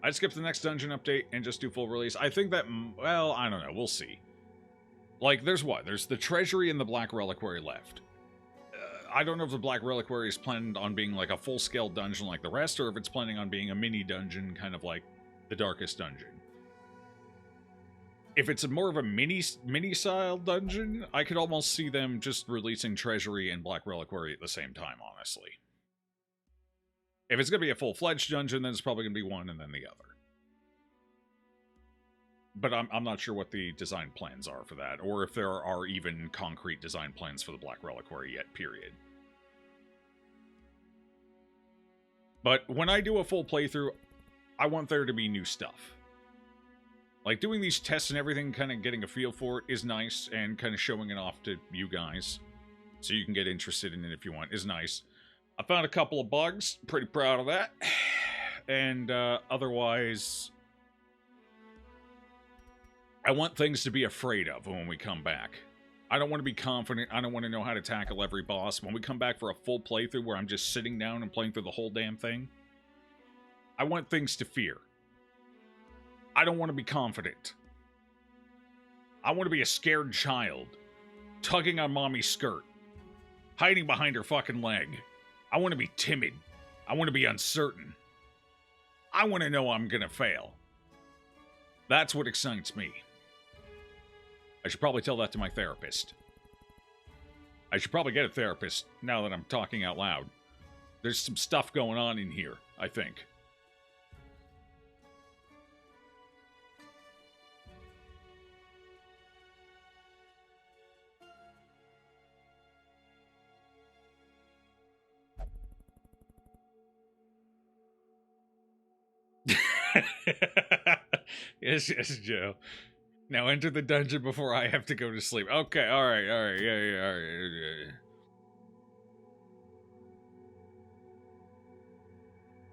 I'd skip the next dungeon update and just do full release. I think that, well, I don't know. We'll see. Like, there's what? There's the Treasury and the Black Reliquary left. I don't know if the Black Reliquary is planned on being like a full-scale dungeon like the rest, or if it's planning on being a mini dungeon, kind of like the Darkest Dungeon. If it's more of a mini-style dungeon, I could almost see them just releasing Treasury and Black Reliquary at the same time, honestly. If it's going to be a full-fledged dungeon, then it's probably going to be one and then the other. But I'm not sure what the design plans are for that, or if there are even concrete design plans for the Black Reliquary yet, period. But when I do a full playthrough, I want there to be new stuff. Like, doing these tests and everything, kind of getting a feel for it is nice, and kind of showing it off to you guys, so you can get interested in it if you want, is nice. I found a couple of bugs, pretty proud of that. And, otherwise, I want things to be afraid of when we come back. I don't want to be confident, I don't want to know how to tackle every boss. When we come back for a full playthrough where I'm just sitting down and playing through the whole damn thing, I want things to fear. I don't want to be confident. I want to be a scared child, tugging on mommy's skirt, hiding behind her fucking leg. I want to be timid. I want to be uncertain. I want to know I'm gonna fail. That's what excites me. I should probably tell that to my therapist. I should probably get a therapist now that I'm talking out loud. There's some stuff going on in here, I think. Yes, Joe. Now enter the dungeon before I have to go to sleep. Okay, alright, yeah, alright.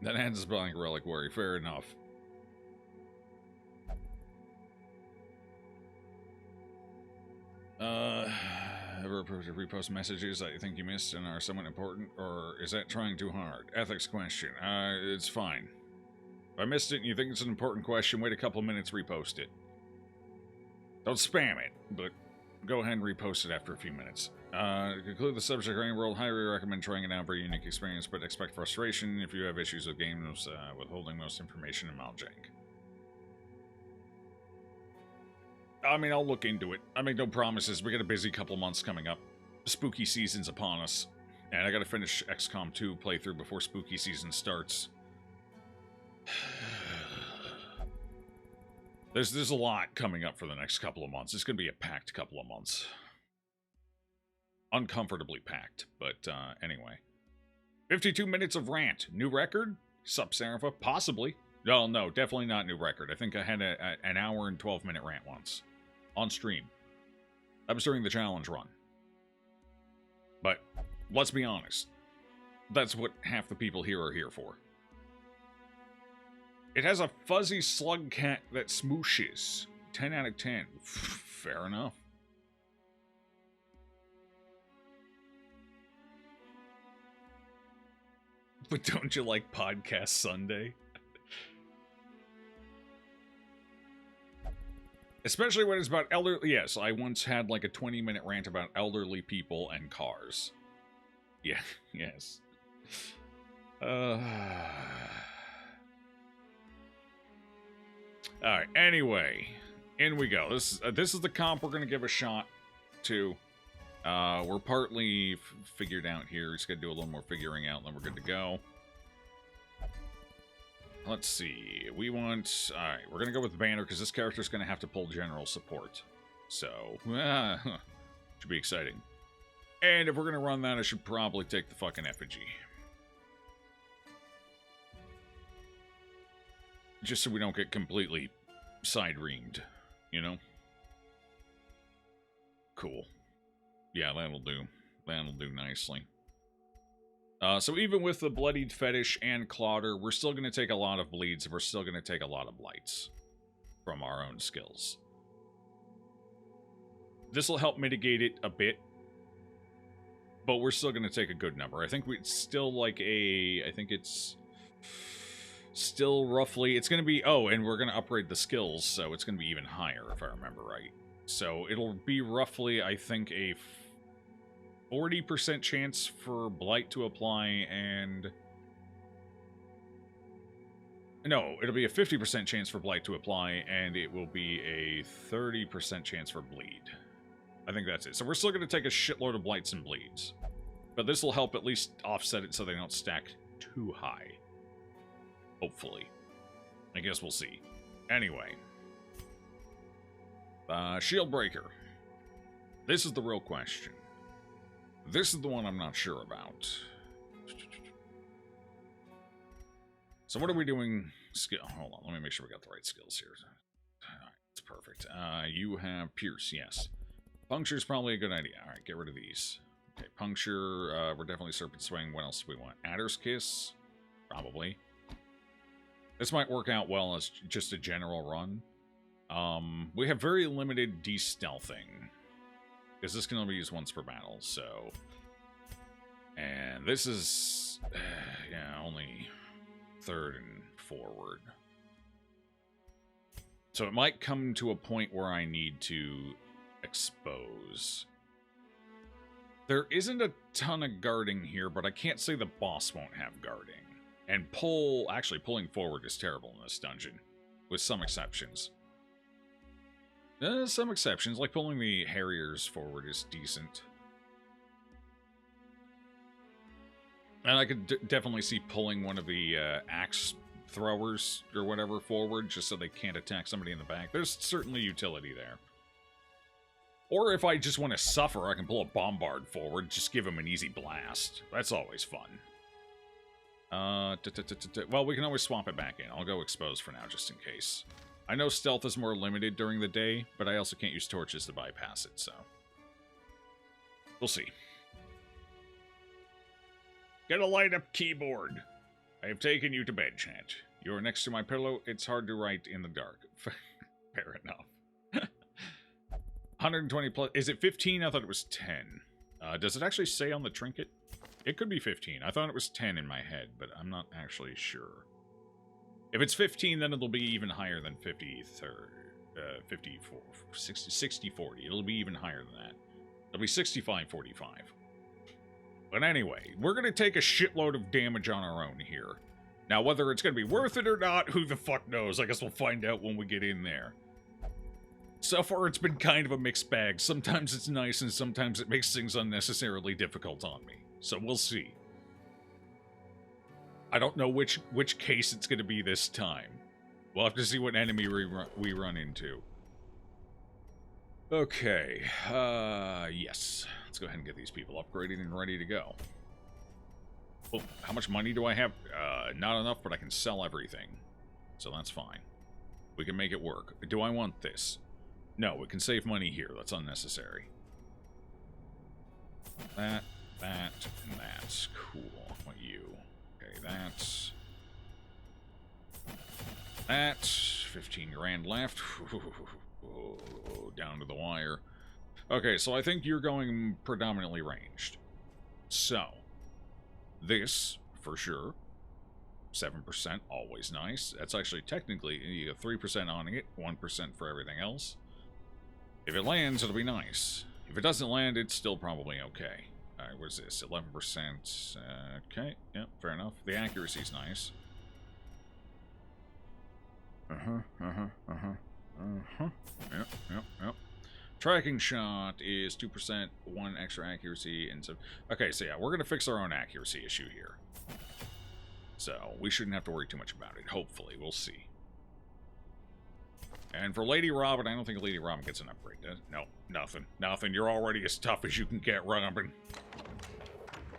That ends spelling Reliquary, fair enough. Ever approved to repost messages that you think you missed and are somewhat important, or is that trying too hard? Ethics question. It's fine. If I missed it and you think it's an important question, wait a couple minutes, repost it. Don't spam it, but go ahead and repost it after a few minutes. To conclude the subject of any world, highly recommend trying it out for a unique experience, but expect frustration if you have issues with games withholding most information and maljank. I mean, I'll look into it. I make no promises. We got a busy couple months coming up. Spooky season's upon us. And I gotta finish XCOM 2 playthrough before spooky season starts. There's a lot coming up for the next couple of months. It's gonna be a packed couple of months. Uncomfortably packed, but anyway. 52 minutes of rant. New record? Sup, Serapha? Possibly. No, definitely not new record. I think I had an hour and 12-minute rant once. On stream. That was during the challenge run. But, let's be honest. That's what half the people here are here for. It has a fuzzy slug cat that smooshes. 10 out of 10. Fair enough. But don't you like Podcast Sunday? Especially when it's about elderly... Yes, I once had like a 20-minute rant about elderly people and cars. Yeah, yes. Alright, anyway. In we go. This is the comp we're going to give a shot to. We're partly figured out here. Just got to do a little more figuring out, and then we're good to go. Let's see. We want... Alright, we're going to go with Banner, because this character's going to have to pull general support. So, should be exciting. And if we're going to run that, I should probably take the fucking effigy. Just so we don't get completely side-reamed, you know? Cool. Yeah, that'll do. That'll do nicely. So even with the Bloodied Fetish and Clodder, we're still going to take a lot of bleeds, and we're still going to take a lot of blights from our own skills. This will help mitigate it a bit, but we're still going to take a good number. I think it's still like a... I think it's still roughly... It's going to be... Oh, and we're going to upgrade the skills, so it's going to be even higher, if I remember right. So it'll be roughly, I think, a 40% chance for Blight to apply, and... No, it'll be a 50% chance for Blight to apply, and it will be a 30% chance for Bleed. I think that's it. So we're still going to take a shitload of Blights and Bleeds. But this will help at least offset it so they don't stack too high. Hopefully. I guess we'll see. Anyway. Shield Breaker. This is the real question. This is the one I'm not sure about. So what are we doing? Hold on, let me make sure we got the right skills here. Alright, that's perfect. You have Pierce, yes. Puncture is probably a good idea. Alright, get rid of these. Okay, Puncture, we're definitely Serpent Swing. What else do we want? Adder's Kiss? Probably. This might work out well as just a general run. We have very limited de-stealthing. Because this can only be used once per battle, so... And this is... yeah, only third and forward. So it might come to a point where I need to expose. There isn't a ton of guarding here, but I can't say the boss won't have guarding. And actually pulling forward is terrible in this dungeon, with some exceptions. Some exceptions, like pulling the Harriers forward is decent. And I could definitely see pulling one of the axe throwers or whatever forward, just so they can't attack somebody in the back. There's certainly utility there. Or if I just want to suffer, I can pull a Bombard forward, just give him an easy blast. That's always fun. Well, we can always swap it back in. I'll go expose for now, just in case. I know stealth is more limited during the day, but I also can't use torches to bypass it, so... We'll see. Get a light-up keyboard. I have taken you to bed, chat. You are next to my pillow. It's hard to write in the dark. Fair enough. 120 plus... Is it 15? I thought it was 10. Does it actually say on the trinket? It could be 15. I thought it was 10 in my head, but I'm not actually sure. If it's 15, then it'll be even higher than 54, 60, 40. It'll be even higher than that. It'll be 65, 45. But anyway, we're going to take a shitload of damage on our own here. Now, whether it's going to be worth it or not, who the fuck knows? I guess we'll find out when we get in there. So far, it's been kind of a mixed bag. Sometimes it's nice, and sometimes it makes things unnecessarily difficult on me. So we'll see. I don't know which case it's going to be this time. We'll have to see what enemy we run into. Okay. Yes. Let's go ahead and get these people upgraded and ready to go. Oh, how much money do I have? Not enough, but I can sell everything. So that's fine. We can make it work. Do I want this? No, we can save money here. That's unnecessary. That, and that's cool. What you? Okay, that's... That. 15 grand left. Oh, down to the wire. Okay, so I think you're going predominantly ranged. So, this, for sure. 7%, always nice. That's actually technically, you get 3% on it, 1% for everything else. If it lands, it'll be nice. If it doesn't land, it's still probably okay. Alright, what is this? 11%. Okay, yeah, fair enough. The accuracy's nice. Yep. Tracking shot is 2%, 1 extra accuracy, and so... Okay, so yeah, we're gonna fix our own accuracy issue here. So, we shouldn't have to worry too much about it, hopefully. We'll see. And for Lady Robin, I don't think Lady Robin gets an upgrade, does it? No, nothing. Nothing. You're already as tough as you can get, Robin.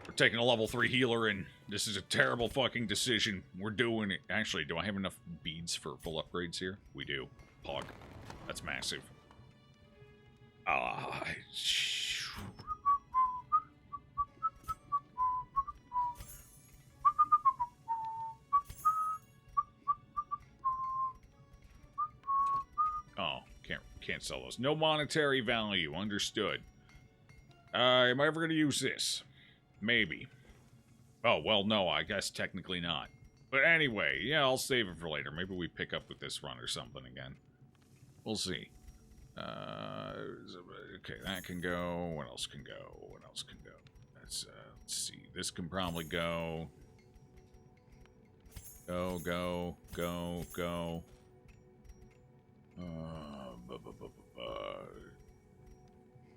We're taking a level 3 healer, and this is a terrible fucking decision. We're doing it. Actually, do I have enough beads for full upgrades here? We do. Pog. That's massive. Oh, can't sell those. No monetary value. Understood. Am I ever going to use this? Maybe. Oh, well, no, I guess technically not. But anyway, yeah, I'll save it for later. Maybe we pick up with this run or something again. We'll see. Okay, that can go. What else can go? What else can go? Let's see. This can probably go. Go.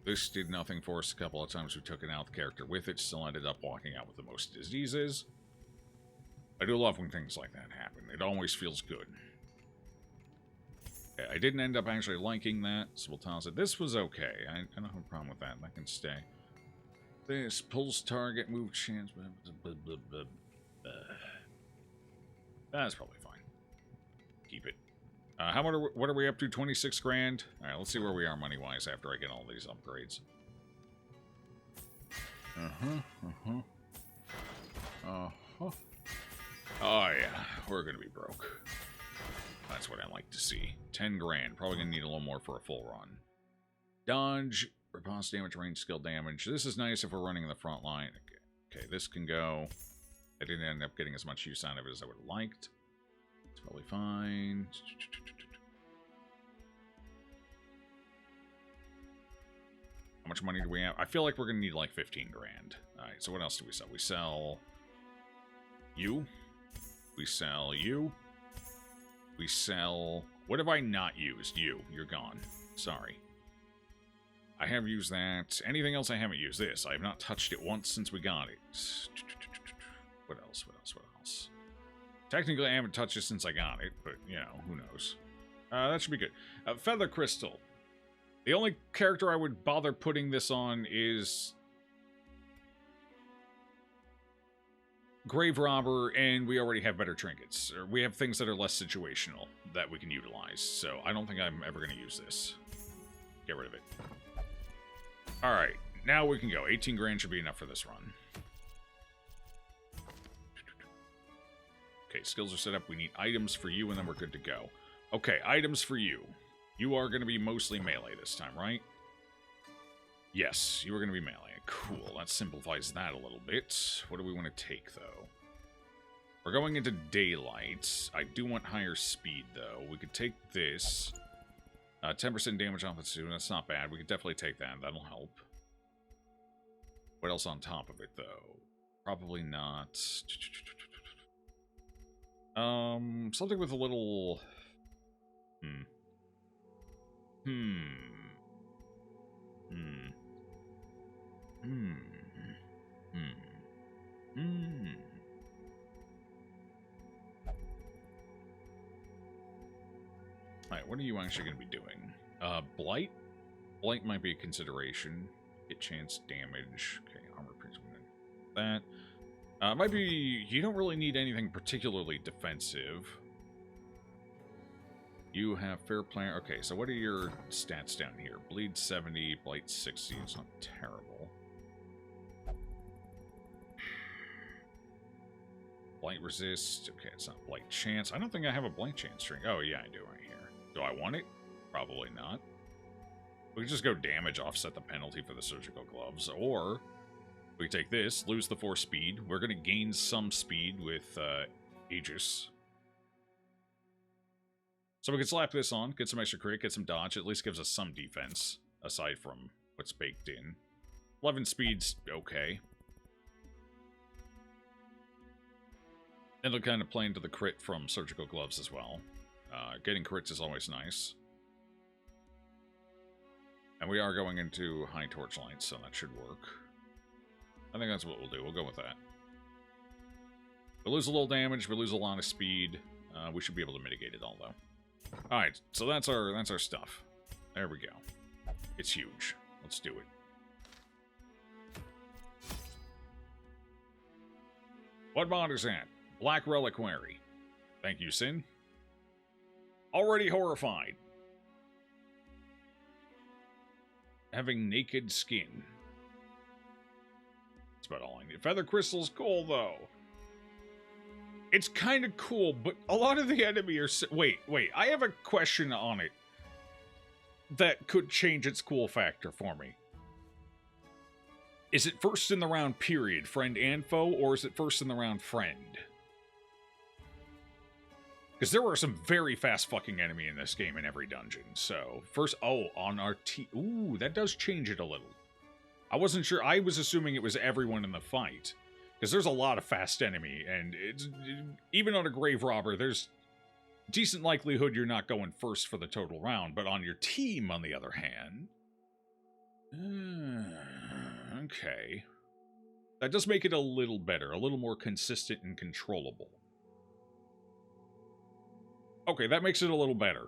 This did nothing for us a couple of times. We took an out character with it. Still ended up walking out with the most diseases. I do love when things like that happen. It always feels good. Okay, I didn't end up actually liking that, so we'll toss it. This was okay. I don't have a problem with that. That can stay. This pulls target, move chance. That's probably fine. Keep it. What are we up to? 26 grand? Alright, let's see where we are money-wise after I get all these upgrades. Oh, yeah. We're gonna be broke. That's what I like to see. 10 grand. Probably gonna need a little more for a full run. Dodge, riposte damage, range, skill damage. This is nice if we're running in the front line. Okay, this can go. I didn't end up getting as much use out of it as I would have liked. It's probably fine. How much money do we have? I feel like we're going to need like 15 grand. Alright, so what else do we sell? We sell you. We sell you. We sell... What have I not used? You. You're gone. Sorry. I have used that. Anything else I haven't used? This. I have not touched it once since we got it. What else? What else? Technically, I haven't touched it since I got it, but, you know, who knows. That should be good. Feather Crystal. The only character I would bother putting this on is... Grave Robber, and we already have better trinkets. Or we have things that are less situational that we can utilize. So I don't think I'm ever going to use this. Get rid of it. Alright, now we can go. 18 grand should be enough for this run. Okay, skills are set up. We need items for you, and then we're good to go. Okay, items for you. You are going to be mostly melee this time, right? Yes, you are going to be melee. Cool, that simplifies that a little bit. What do we want to take, though? We're going into daylight. I do want higher speed, though. We could take this. 10% damage off the suit. That's not bad. We could definitely take that. That'll help. What else on top of it, though? Probably not. Something with a little... Alright, what are you actually going to be doing? Blight? Blight might be a consideration. Hit chance, damage. Okay, armor principle. That. Might be... You don't really need anything particularly defensive. You have fair play. Okay, so what are your stats down here? Bleed 70, blight 60. It's not terrible. Blight resist. Okay, it's not blight chance. I don't think I have a blight chance string. Oh, yeah, I do right here. Do I want it? Probably not. We can just go damage, offset the penalty for the surgical gloves. Or we take this, lose the 4 speed. We're going to gain some speed with Aegis. So we can slap this on, get some extra crit, get some dodge. At least gives us some defense, aside from what's baked in. 11 speed's okay. And it'll kind of play into the crit from surgical gloves as well. Getting crits is always nice. And we are going into high torchlight, so that should work. I think that's what we'll do. We'll go with that. We lose a little damage, we lose a lot of speed. We should be able to mitigate it all, though. Alright, so that's our stuff. There we go. It's huge. Let's do it. What mod is that? Black Reliquary. Thank you, Sin. Already horrified. Having naked skin. That's about all I need. Feather Crystal's cool, though. It's kind of cool, but a lot of the enemy are... Wait. I have a question on it that could change its cool factor for me. Is it first in the round, period, friend and foe, or is it first in the round, friend? Because there are some very fast fucking enemy in this game in every dungeon. So, first... Oh, on our team... Ooh, that does change it a little. I wasn't sure. I was assuming it was everyone in the fight. Because there's a lot of fast enemy, and it's even on a Grave Robber, there's decent likelihood you're not going first for the total round. But on your team, on the other hand... okay. That does make it a little better, a little more consistent and controllable. Okay, that makes it a little better.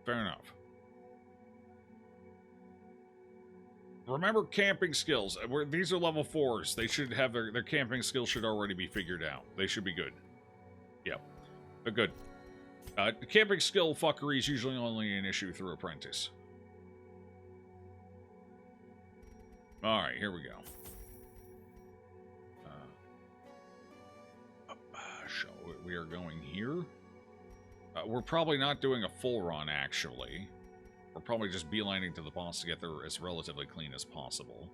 Fair enough. Remember camping skills. These are level 4s. They should have their camping skills should already be figured out. They should be good. Yep. They're good. Camping skill fuckery is usually only an issue through Apprentice. Alright, here we go. So we are going here. We're probably not doing a full run, actually. We're probably just beelining to the boss to get there as relatively clean as possible.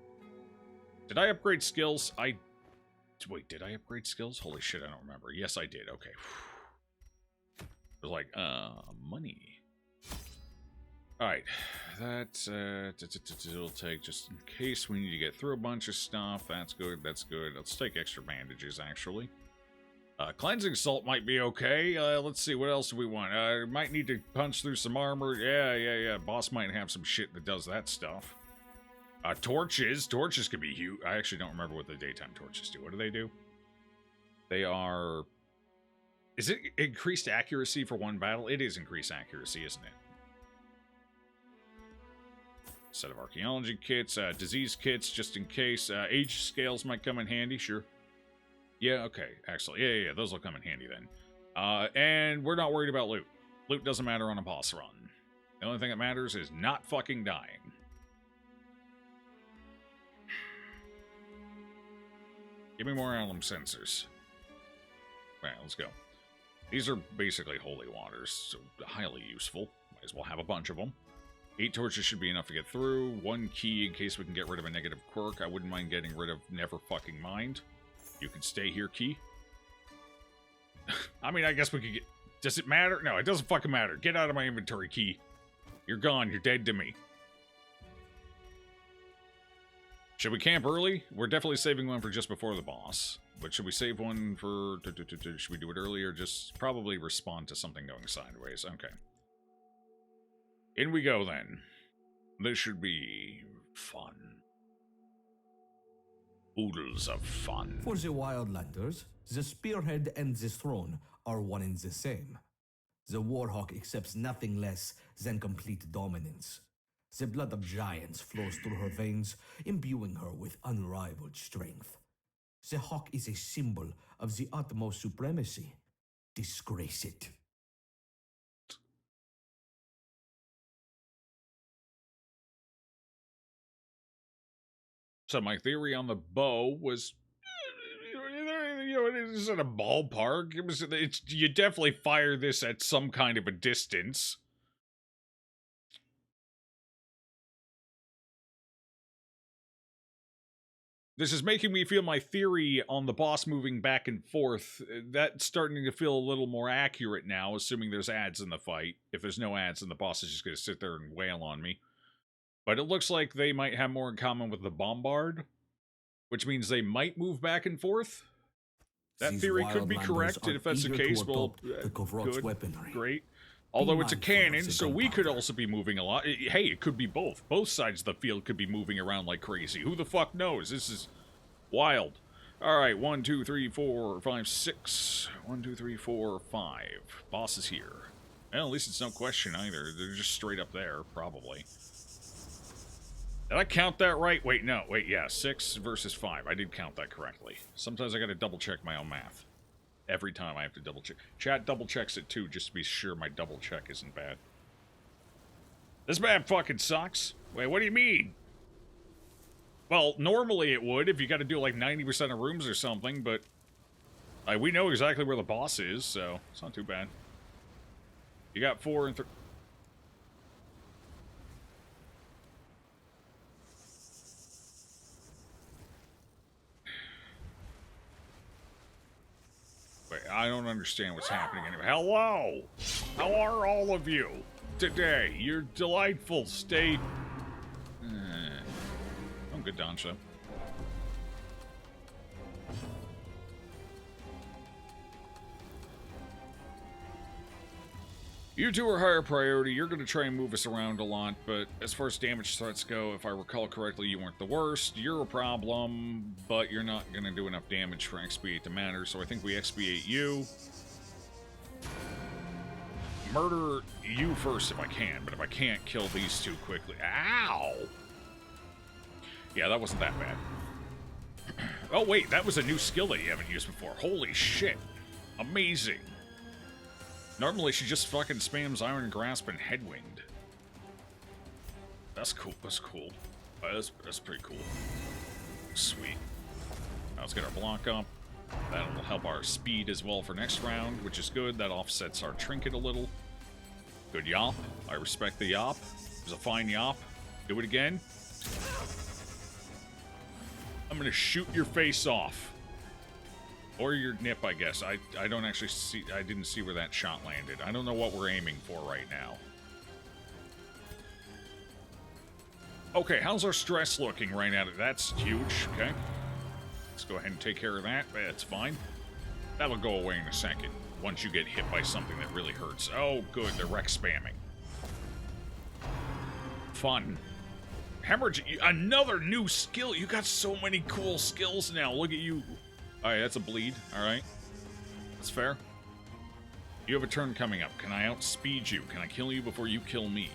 Did I upgrade skills? Wait, did I upgrade skills? Holy shit, I don't remember. Yes, I did. Okay. It was like, money. Alright. That, it'll take just in case we need to get through a bunch of stuff. That's good, that's good. Let's take extra bandages, actually. Cleansing Salt might be okay. Let's see, what else do we want? Might need to punch through some armor. Yeah. Boss might have some shit that does that stuff. Torches. Torches could be huge. I actually don't remember what the daytime torches do. What do? They are Is it increased accuracy for one battle? It is increased accuracy, isn't it? Set of archaeology kits, disease kits, just in case. Age scales might come in handy, sure. Yeah, okay, excellent. Yeah, those will come in handy then. And we're not worried about loot. Loot doesn't matter on a boss run. The only thing that matters is not fucking dying. Give me more alum sensors. Alright, let's go. These are basically holy waters, so highly useful. Might as well have a bunch of them. 8 torches should be enough to get through. 1 key in case we can get rid of a negative quirk. I wouldn't mind getting rid of Never Fucking Mind. You can stay here, key. I mean, I guess we could get... Does it matter? No, it doesn't fucking matter. Get out of my inventory, key. You're gone. You're dead to me. Should we camp early? We're definitely saving one for just before the boss. But should we save one for... Should we do it early or just probably respond to something going sideways? Okay. In we go, then. This should be fun. Oodles of fun. For the Wildlanders, the spearhead and the throne are one and the same. The Warhawk accepts nothing less than complete dominance. The blood of giants flows through her veins, imbuing her with unrivaled strength. The hawk is a symbol of the utmost supremacy. Disgrace it. So my theory on the bow was, it isn't a ballpark. You definitely fire this at some kind of a distance. This is making me feel my theory on the boss moving back and forth. That's starting to feel a little more accurate now, assuming there's ads in the fight. If there's no ads, then the boss is just going to sit there and wail on me. But it looks like they might have more in common with the Bombard, which means they might move back and forth. That theory could be correct, and if that's the case, well, good, weaponry. Great. Although it's a cannon, so we could also be moving a lot. Hey, it could be both. Both sides of the field could be moving around like crazy. Who the fuck knows? This is wild. All right, 1, 2, 3, 4, 5, 6. 1, 2, 3, 4, 5. Boss is here. Well, at least it's no question either. They're just straight up there, probably. Did I count that right? Wait, no. Wait, yeah. 6 versus 5. I did count that correctly. Sometimes I gotta double check my own math. Every time I have to double check. Chat double checks it too, just to be sure my double check isn't bad. This map fucking sucks. Wait, what do you mean? Well, normally it would if you gotta do like 90% of rooms or something, but we know exactly where the boss is, so it's not too bad. You got 4 and 3. I don't understand what's happening anyway. Hello! How are all of you today? You're delightful. Stay... I'm good, Doncha. You two are higher priority. You're going to try and move us around a lot, but as far as damage threats go, if I recall correctly, you weren't the worst. You're a problem, but you're not going to do enough damage for expiate to matter, so I think we expiate you. Murder you first if I can, but if I can't, kill these two quickly. Ow! Yeah, that wasn't that bad. Oh, wait, that was a new skill that you haven't used before. Holy shit. Amazing. Normally, she just fucking spams Iron Grasp and Headwind. That's cool. That's cool. That's pretty cool. Sweet. Now let's get our block up. That'll help our speed as well for next round, which is good. That offsets our trinket a little. Good yop. I respect the yop. It was a fine yop. Do it again. I'm gonna shoot your face off. Or your nip, I guess. I don't actually see... I didn't see where that shot landed. I don't know what we're aiming for right now. Okay, how's our stress looking right now? That's huge, okay. Let's go ahead and take care of that. That's fine. That'll go away in a second, once you get hit by something that really hurts. Oh, good, they're wreck spamming. Fun. Hemorrhage, another new skill. You got so many cool skills now. Look at you. Alright, that's a bleed. Alright. That's fair. You have a turn coming up. Can I outspeed you? Can I kill you before you kill me?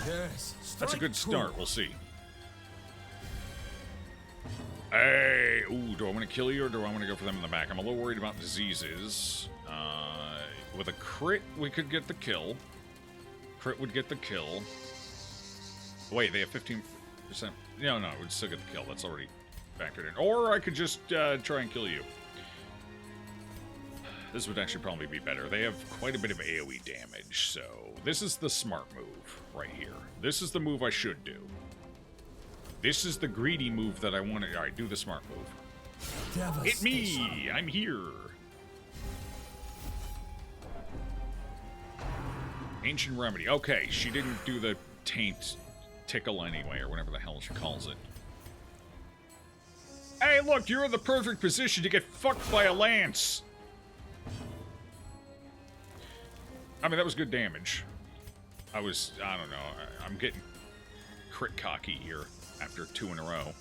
Yes. That's a good start. We'll see. Hey! Ooh, do I want to kill you or do I want to go for them in the back? I'm a little worried about diseases. With a crit, we could get the kill. Crit would get the kill. Wait, they have 15%. No, it would still get the kill. That's already factored in. Or I could just try and kill you. This would actually probably be better. They have quite a bit of AoE damage, so this is the smart move right here. This is the move I should do. This is the greedy move that I want to... Alright, do the smart move. Hit me! I'm here! Ancient Remedy. Okay, she didn't do the taint tickle anyway, or whatever the hell she calls it. Hey, look, you're in the perfect position to get fucked by a lance! I mean, that was good damage. I don't know, I'm getting crit cocky here after 2 in a row.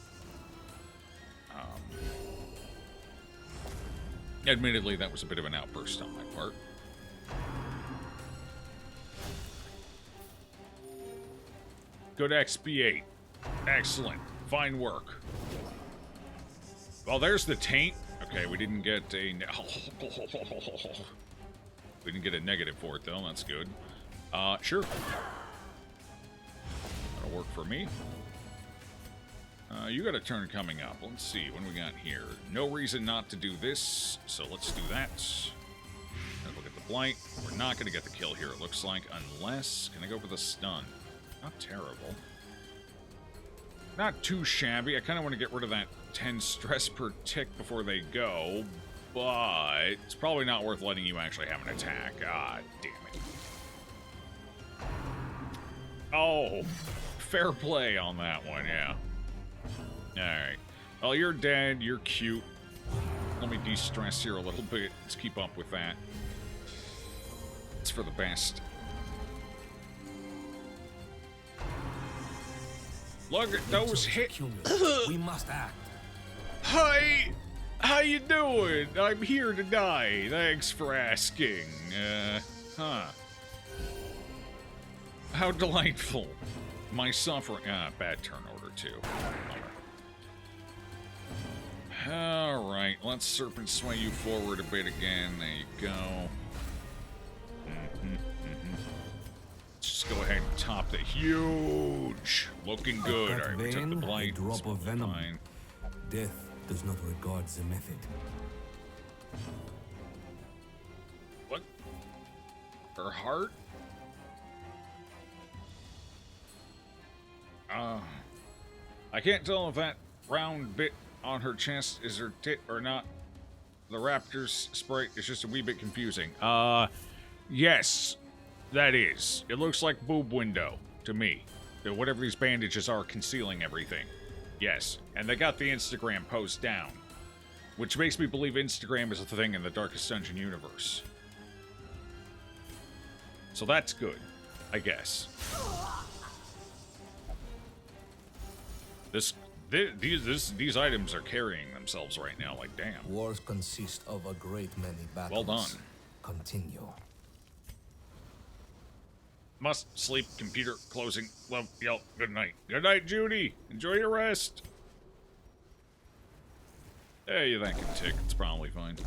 Admittedly, that was a bit of an outburst on my part. Go to XP8. Excellent. Fine work. Well, there's the taint. Okay, we didn't get a... We didn't get a negative for it, though. That's good. Sure. That'll work for me. You got a turn coming up. Let's see. What do we got here? No reason not to do this, so let's do that. Look at the blight. We're not going to get the kill here, it looks like, unless... Can I go for the stun? Not terrible. Not too shabby. I kind of want to get rid of that 10 stress per tick before they go, but it's probably not worth letting you actually have an attack. Ah, damn it. Oh, fair play on that one, yeah. Alright. Well, you're dead. You're cute. Let me de-stress here a little bit. Let's keep up with that. It's for the best. Look at those hits. We must act. Hi! How you doing? I'm here to die. Thanks for asking. How delightful. My suffering... bad turn order, too. Alright, let's Serpent Sway you forward a bit again. There you go. Just go ahead and top the huge. Looking good. Alright, we took the blight. A drop of venom. Fine. Death does not regard the method. What? Her heart? I can't tell if that round bit on her chest is her tit or not. The raptor's sprite is just a wee bit confusing. Yes, that is. It looks like boob window to me. Whatever these bandages are concealing everything. Yes, and they got the Instagram post down, which makes me believe Instagram is a thing in the Darkest Dungeon universe. So that's good, I guess. These items are carrying themselves right now, like damn. Wars consist of a great many battles. Well done. Continue. Must sleep, computer, closing, love, yell, good night. Good night, Judy. Enjoy your rest. Hey, that can tick. It's probably fine.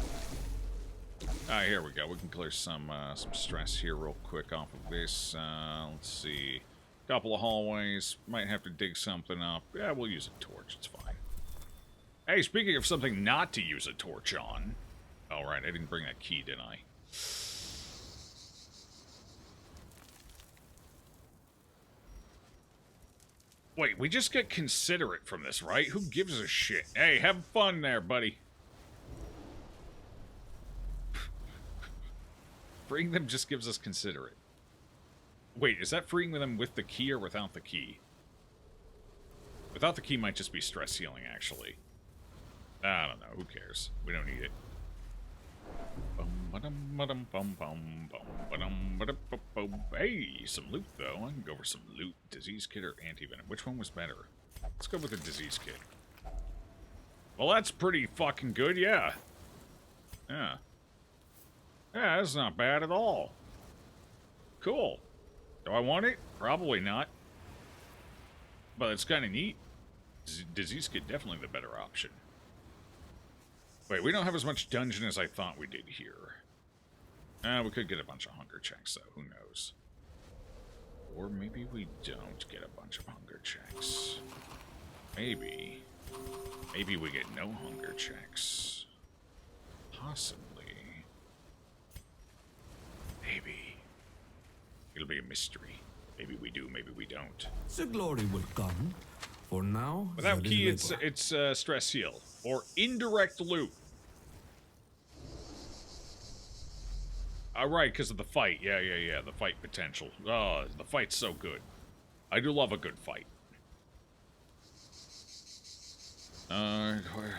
Alright, here we go. We can clear some stress here real quick off of this. Let's see. Couple of hallways. Might have to dig something up. Yeah, we'll use a torch. It's fine. Hey, speaking of something not to use a torch on. Alright, I didn't bring that key, didn't I? Wait, we just get considerate from this, right? Who gives a shit? Hey, have fun there, buddy. Freeing them just gives us considerate. Wait, is that freeing them with the key or without the key? Without the key might just be stress healing, actually. I don't know. Who cares? We don't need it. Hey, some loot, though. I can go for some loot. Disease kit or anti-venom. Which one was better? Let's go with the disease kit. Well, that's pretty fucking good, yeah. Yeah. Yeah, that's not bad at all. Cool. Do I want it? Probably not. But it's kind of neat. Disease Kit definitely the better option. Wait, we don't have as much dungeon as I thought we did here. We could get a bunch of hunger checks, though. Who knows? Or maybe we don't get a bunch of hunger checks. Maybe. Maybe we get no hunger checks. Possibly. Maybe. It'll be a mystery. Maybe we do, maybe we don't. The glory will come. For now, without key, it's stress heal. Or indirect loot. Right, because of the fight. Yeah. The fight potential. Oh, the fight's so good. I do love a good fight.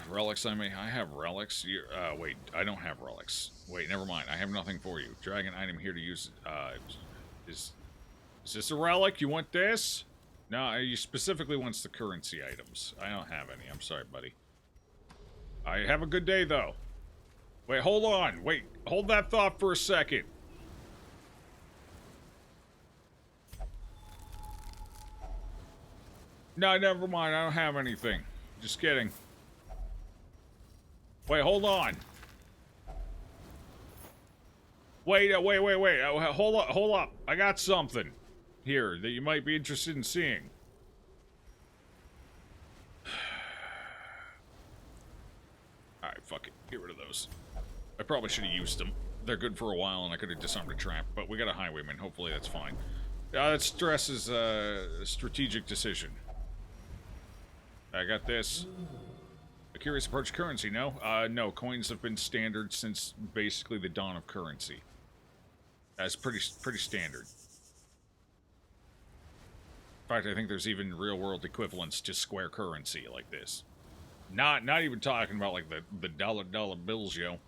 Relics I have relics. Wait, I don't have relics. Wait, never mind. I have nothing for you. Dragon item here to use. Is this a relic? You want this? No, he specifically wants the currency items. I don't have any. I'm sorry, buddy. I have a good day, though. Wait, hold on. Wait, hold that thought for a second. No, never mind. I don't have anything. Just kidding. Wait, hold on. Wait. Hold up. I got something here that you might be interested in seeing. Alright, fuck it. Get rid of those. I probably should have used them. They're good for a while, and I could have disarmed a trap, but we got a highwayman. Hopefully that's fine. That stresses a strategic decision. I got this. A curious approach to currency, no? No, coins have been standard since basically the dawn of currency. That's pretty standard. In fact, I think there's even real-world equivalents to square currency like this. Not even talking about, like, the dollar bills, yo.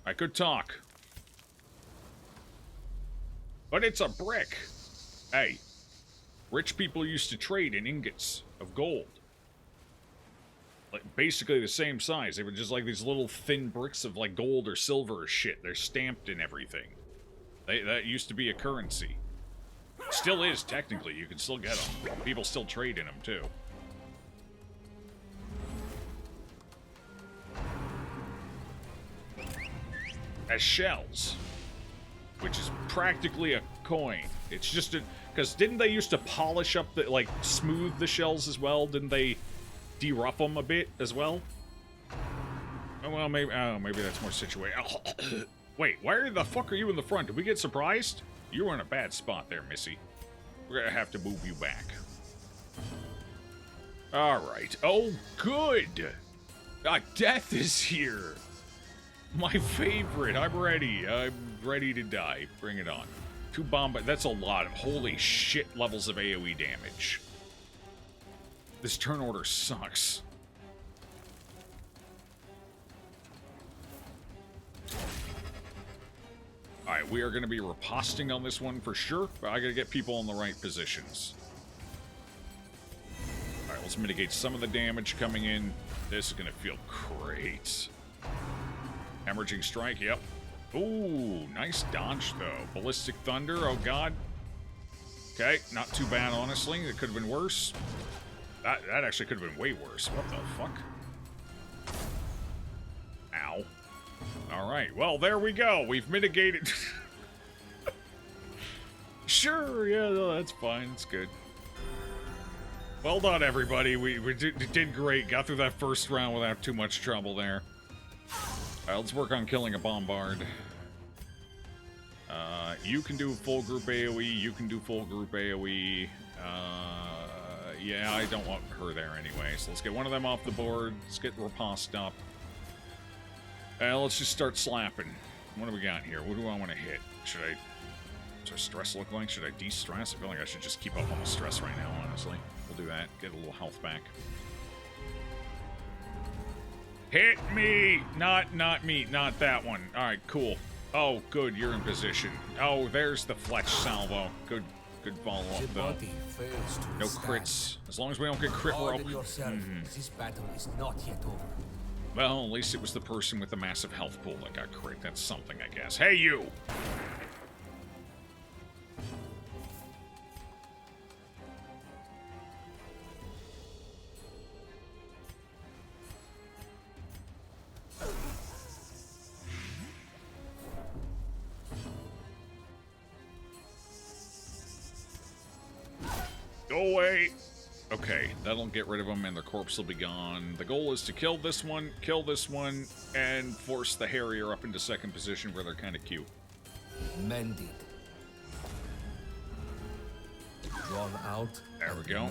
I could talk. But it's a brick. Hey. Rich people used to trade in ingots of gold. Like, basically the same size. They were just like these little thin bricks of, like, gold or silver or shit. They're stamped and everything. That used to be a currency. Still is, technically. You can still get them. People still trade in them, too. As shells. Which is practically a coin. It's just a... Because didn't they used to polish up the... Like, smooth the shells as well? Didn't they de-rough them a bit as well? Oh, well, maybe... Oh, maybe that's more situated. Wait, why the fuck are you in the front? Did we get surprised? You were in a bad spot there, Missy. We're gonna have to move you back. Alright. Oh, good! Death is here! My favorite. I'm ready. I'm ready to die. Bring it on. 2 bomb... That's a lot of holy shit levels of AoE damage. This turn order sucks. Alright, we are going to be riposting on this one for sure, but I gotta get people in the right positions. Alright, let's mitigate some of the damage coming in. This is going to feel great. Hemorrhaging strike, yep. Ooh, nice dodge, though. Ballistic Thunder, oh god. Okay, not too bad, honestly. It could have been worse. That actually could have been way worse. What the fuck? Ow. Alright, well, there we go. We've mitigated... Sure, yeah, no, that's fine. It's good. Well done, everybody. We did great. Got through that first round without too much trouble there. Alright, let's work on killing a bombard. You can do full group AoE. You can do full group AoE. Yeah, I don't want her there anyway. So let's get one of them off the board. Let's get riposte up. Let's just start slapping. What do we got here? What do I want to hit? Does stress look like? Should I de-stress? I feel like I should just keep up on the stress right now, honestly. We'll do that. Get a little health back. Hit me! Not me. Not that one. Alright, cool. Oh, good. You're in position. Oh, there's the Fletch salvo. Good follow-up, though. No crits. As long as we don't get crit, we're up. This battle is not yet over. Well, at least it was the person with the massive health pool that got crit. That's something, I guess. Hey, you! Go away! Okay, that'll get rid of them and their corpse will be gone. The goal is to kill this one, and force the Harrier up into second position where they're kind of cute. Mended. Drawn out. There we go.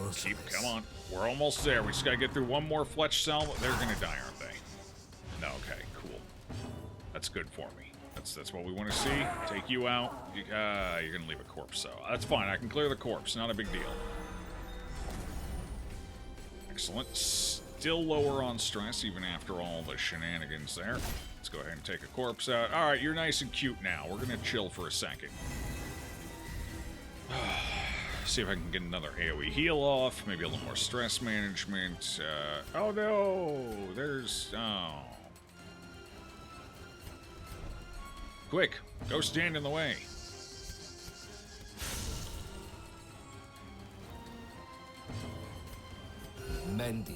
Come on. We're almost there. We just gotta get through one more fletch cell. They're gonna die, aren't they? No, okay, cool. That's good for me. That's what we want to see. Take you out. You're gonna leave a corpse, so that's fine. I can clear the corpse. Not a big deal. Excellent. Still lower on stress, even after all the shenanigans there. Let's go ahead and take a corpse out. Alright, you're nice and cute now. We're gonna chill for a second. See if I can get another AoE heal off. Maybe a little more stress management. Oh no! There's... Oh. Quick! Go stand in the way. Mended.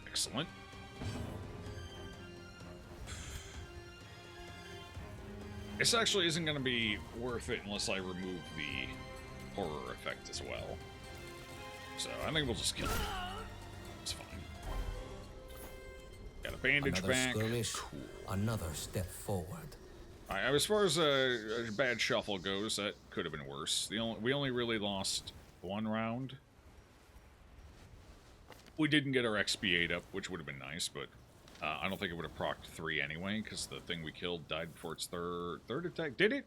Excellent. This actually isn't going to be worth it unless I remove the horror effect as well. So I think we'll just kill him. It's fine. Got a bandage Another back. skirmish, Cool. another step forward. Alright, as far as a bad shuffle goes, that could have been worse. We only really lost one round. We didn't get our XP8 up, which would have been nice, but I don't think it would have procced 3 anyway, because the thing we killed died before its third attack. Did it?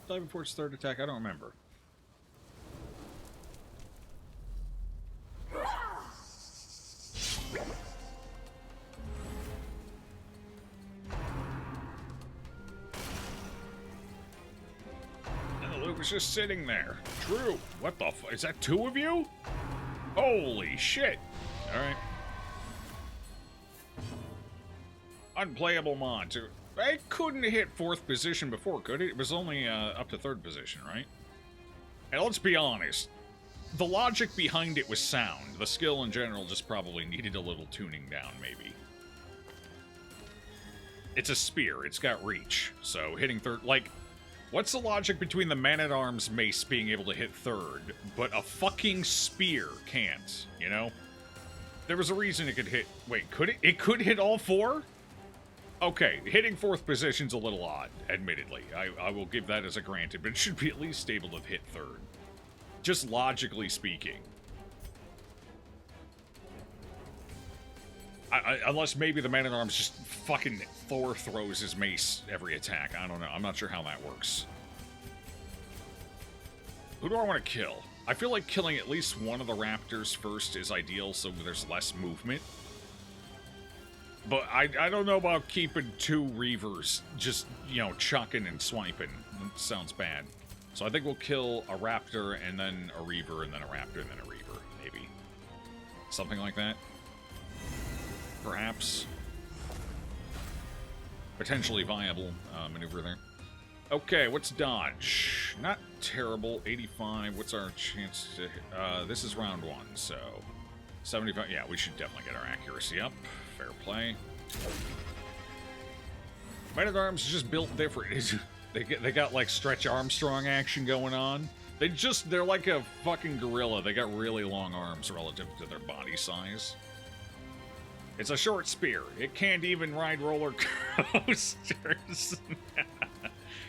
Die before its third attack? I don't remember. Was just sitting there. True. What the fuck? Is that 2 of you? Holy shit. Alright. Unplayable mod. I couldn't hit 4th position before, could it? It was only up to 3rd position, right? And let's be honest. The logic behind it was sound. The skill in general just probably needed a little tuning down, maybe. It's a spear. It's got reach. So hitting 3rd... Like... What's the logic between the Man-at-Arms mace being able to hit 3rd, but a fucking spear can't, you know? There was a reason it could hit... Wait, could it? It could hit all 4? Okay, hitting 4th position's a little odd, admittedly. I will give that as a granted, but it should be at least able to hit 3rd. Just logically speaking. Unless maybe the Man-at-Arms just fucking Thor throws his mace every attack. I don't know. I'm not sure how that works. Who do I want to kill? I feel like killing at least one of the raptors first is ideal so there's less movement. But I don't know about keeping 2 reavers just, you know, chucking and swiping. That sounds bad. So I think we'll kill a raptor and then a reaver and then a raptor and then a reaver, maybe. Something like that. Perhaps. Potentially viable maneuver there. Okay, what's dodge? Not terrible. 85. What's our chance to... this is round 1, so... 75. Yeah, we should definitely get our accuracy up. Fair play. Man-at-Arms is just built different. They got like Stretch Armstrong action going on. They're like a fucking gorilla. They got really long arms relative to their body size. It's a short spear. It can't even ride roller coasters.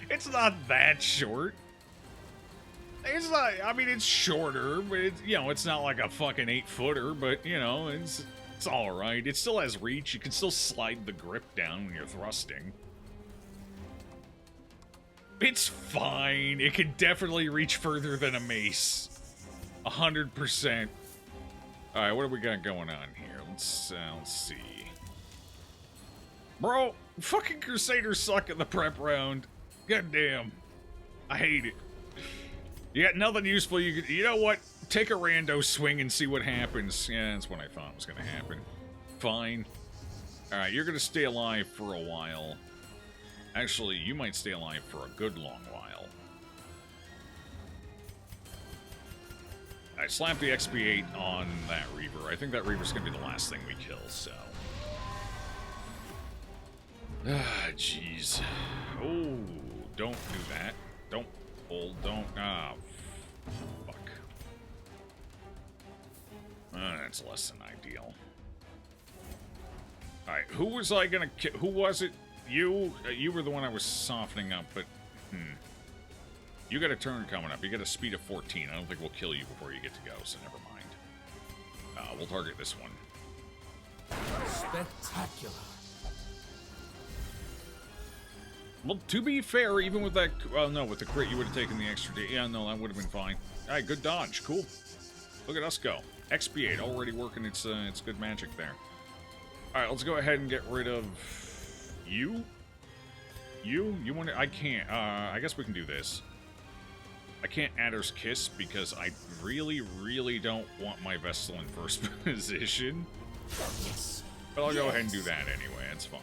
It's not that short. It's not, I mean, it's shorter, but it's, you know, it's not like a fucking 8-footer, but, you know, it's alright. It still has reach. You can still slide the grip down when you're thrusting. It's fine. It can definitely reach further than a mace. 100%. Alright, what do we got going on here? Let's see. Bro, fucking Crusaders suck at the prep round. God damn. I hate it. You got nothing useful. You know what? take a rando swing and see what happens. Yeah, that's what I thought was going to happen. Fine. Alright, you're going to stay alive for a while. Actually, you might stay alive for a good long while. I slapped the XP8 on that Reaver. I think that Reaver's going to be the last thing we kill, so... Ah, jeez. Oh, don't do that. Don't pull, don't... Ah, fuck. That's less than ideal. Alright, who was I gonna kill? Who was it? You? You were the one I was softening up, but... You got a turn coming up. You got a speed of 14. I don't think we'll kill you before you get to go, so never mind. We'll target this one. Spectacular. Well, to be fair, even with that... Well, no, with the crit, you would have taken the extra... Yeah, no, that would have been fine. Alright, good dodge. Cool. Look at us go. XP8 already working its good magic there. Alright, let's go ahead and get rid of... You? You? You want to... I can't. I guess we can do this. I can't Adder's Kiss because I really, really don't want my Vestal in first position. Yes. But I'll go ahead and do that anyway. It's fine.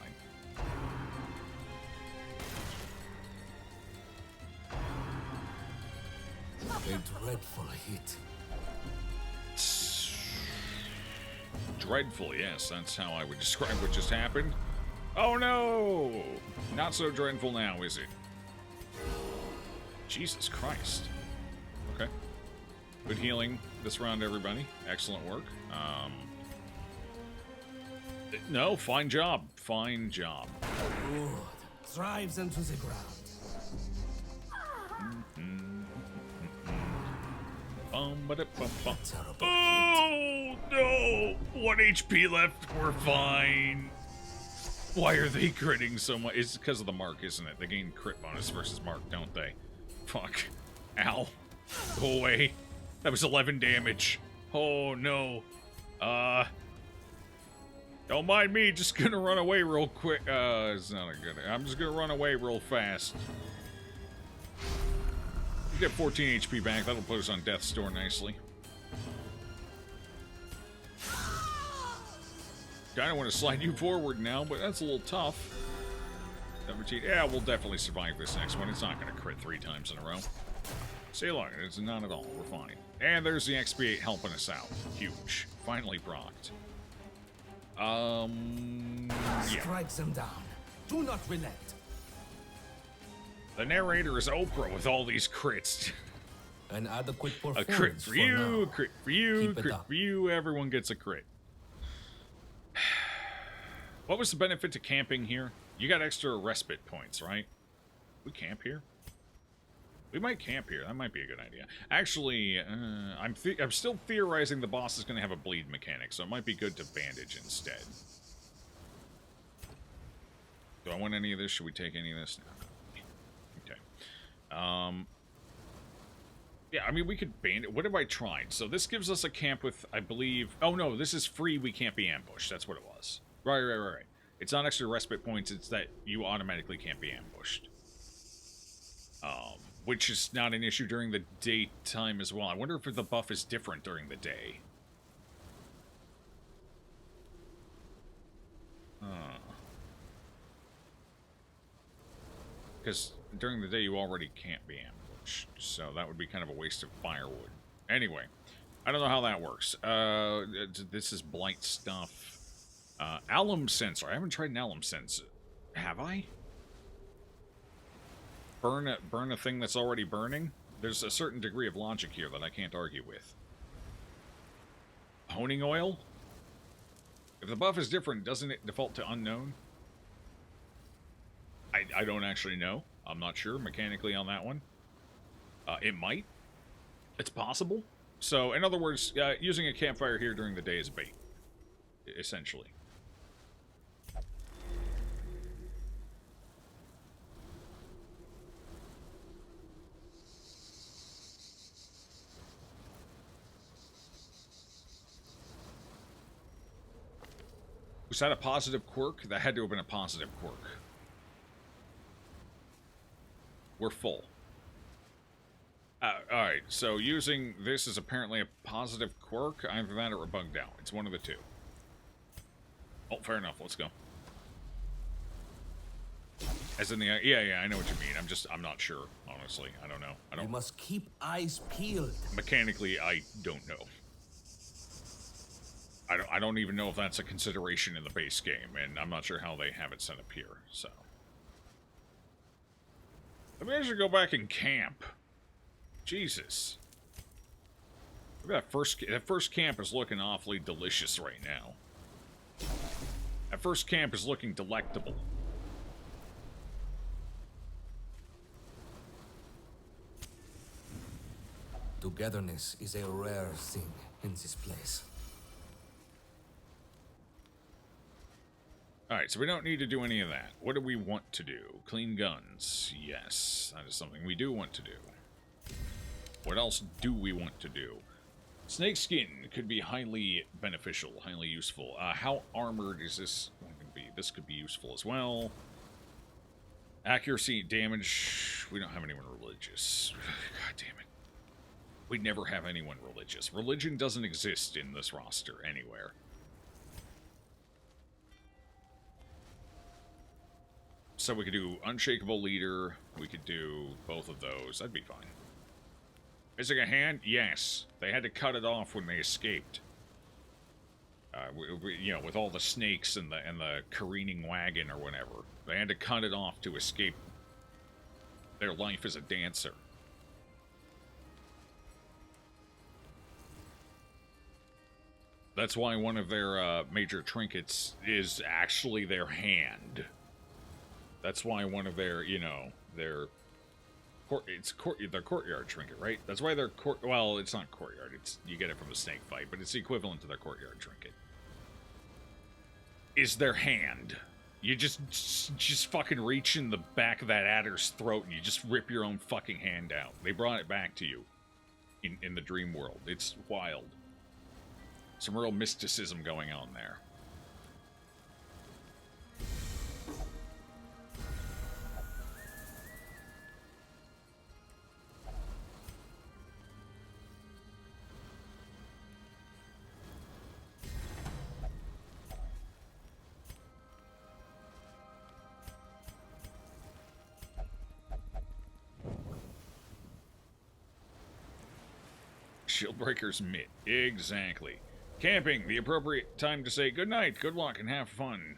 A dreadful hit. Dreadful, yes. That's how I would describe what just happened. Oh no! Not so dreadful now, is it? Jesus Christ. Okay. Good healing this round, everybody. Excellent work. No, fine job. Fine job. Good. Drives into the ground. Oh no! 1 HP left. We're fine. Why are they critting so much? It's because of the mark, isn't it? They gain crit bonus versus mark, don't they? Fuck. Ow. Go away. That was 11 damage. Oh no. Don't mind me. Just gonna run away real quick. It's not a good... I'm just gonna run away real fast. We get 14 HP back. That'll put us on death's door nicely. Kinda want to slide you forward now, but that's a little tough. 17. Yeah, we'll definitely survive this next one. It's not going to crit 3 times in a row. See you later. It's not at all. We're fine. And there's the XP8 helping us out. Huge. Finally procced. Yeah. Strike them down. Do not relent. The narrator is Oprah with all these crits. An adequate performance. A crit for you, now. crit for you, Keep it crit up. for you. Everyone gets a crit. What was the benefit to camping here? You got extra respite points, right? We camp here? We might camp here. That might be a good idea. Actually, I'm still theorizing the boss is going to have a bleed mechanic, so it might be good to bandage instead. Do I want any of this? Should we take any of this? No. Okay. Yeah, I mean, we could bandage. What have I tried? So this gives us a camp with, I believe... Oh, no, this is free. We can't be ambushed. That's what it was. Right. It's not extra respite points. It's that you automatically can't be ambushed. Which is not an issue during the daytime as well. I wonder if the buff is different during the day. Because during the day you already can't be ambushed. So that would be kind of a waste of firewood. Anyway, I don't know how that works. This is blight stuff. Alum sensor. I haven't tried an alum sensor. Have I? Burn a thing that's already burning? There's a certain degree of logic here that I can't argue with. Honing oil? If the buff is different, doesn't it default to unknown? I don't actually know. I'm not sure mechanically on that one. It might. It's possible. So, in other words, using a campfire here during the day is bait. Essentially. Was that a positive quirk? That had to have been a positive quirk. We're full. Alright, so using this is apparently a positive quirk. Either that or a bugged out. It's one of the two. Oh, fair enough. Let's go. As in the... Yeah, I know what you mean. I'm not sure, honestly. I don't know. You must keep eyes peeled. Mechanically, I don't know. I don't even know if that's a consideration in the base game, and I'm not sure how they have it set up here, so... Maybe I should go back and camp. Jesus. Look at that first camp is looking awfully delicious right now. That first camp is looking delectable. Togetherness is a rare thing in this place. Alright, so we don't need to do any of that. What do we want to do? Clean guns. Yes, that is something we do want to do. What else do we want to do? Snakeskin could be highly beneficial, highly useful. How armored is this going to be? This could be useful as well. Accuracy, damage. We don't have anyone religious. God damn it. We'd never have anyone religious. Religion doesn't exist in this roster anywhere. So we could do Unshakable Leader. We could do both of those. That'd be fine. Missing a hand? Yes. They had to cut it off when they escaped. You know, with all the snakes and the careening wagon or whatever. They had to cut it off to escape their life as a dancer. That's why one of their major trinkets is actually their hand. That's why one of their, you know, their courtyard trinket, right? That's why their well, it's not courtyard. It's you get it from the snake fight, but it's the equivalent to their courtyard trinket. Is their hand. You just fucking reach in the back of that adder's throat and you just rip your own fucking hand out. They brought it back to you in the dream world. It's wild. Some real mysticism going on there. Shieldbreaker's mitt. Exactly. Camping, the appropriate time to say good night, good luck, and have fun.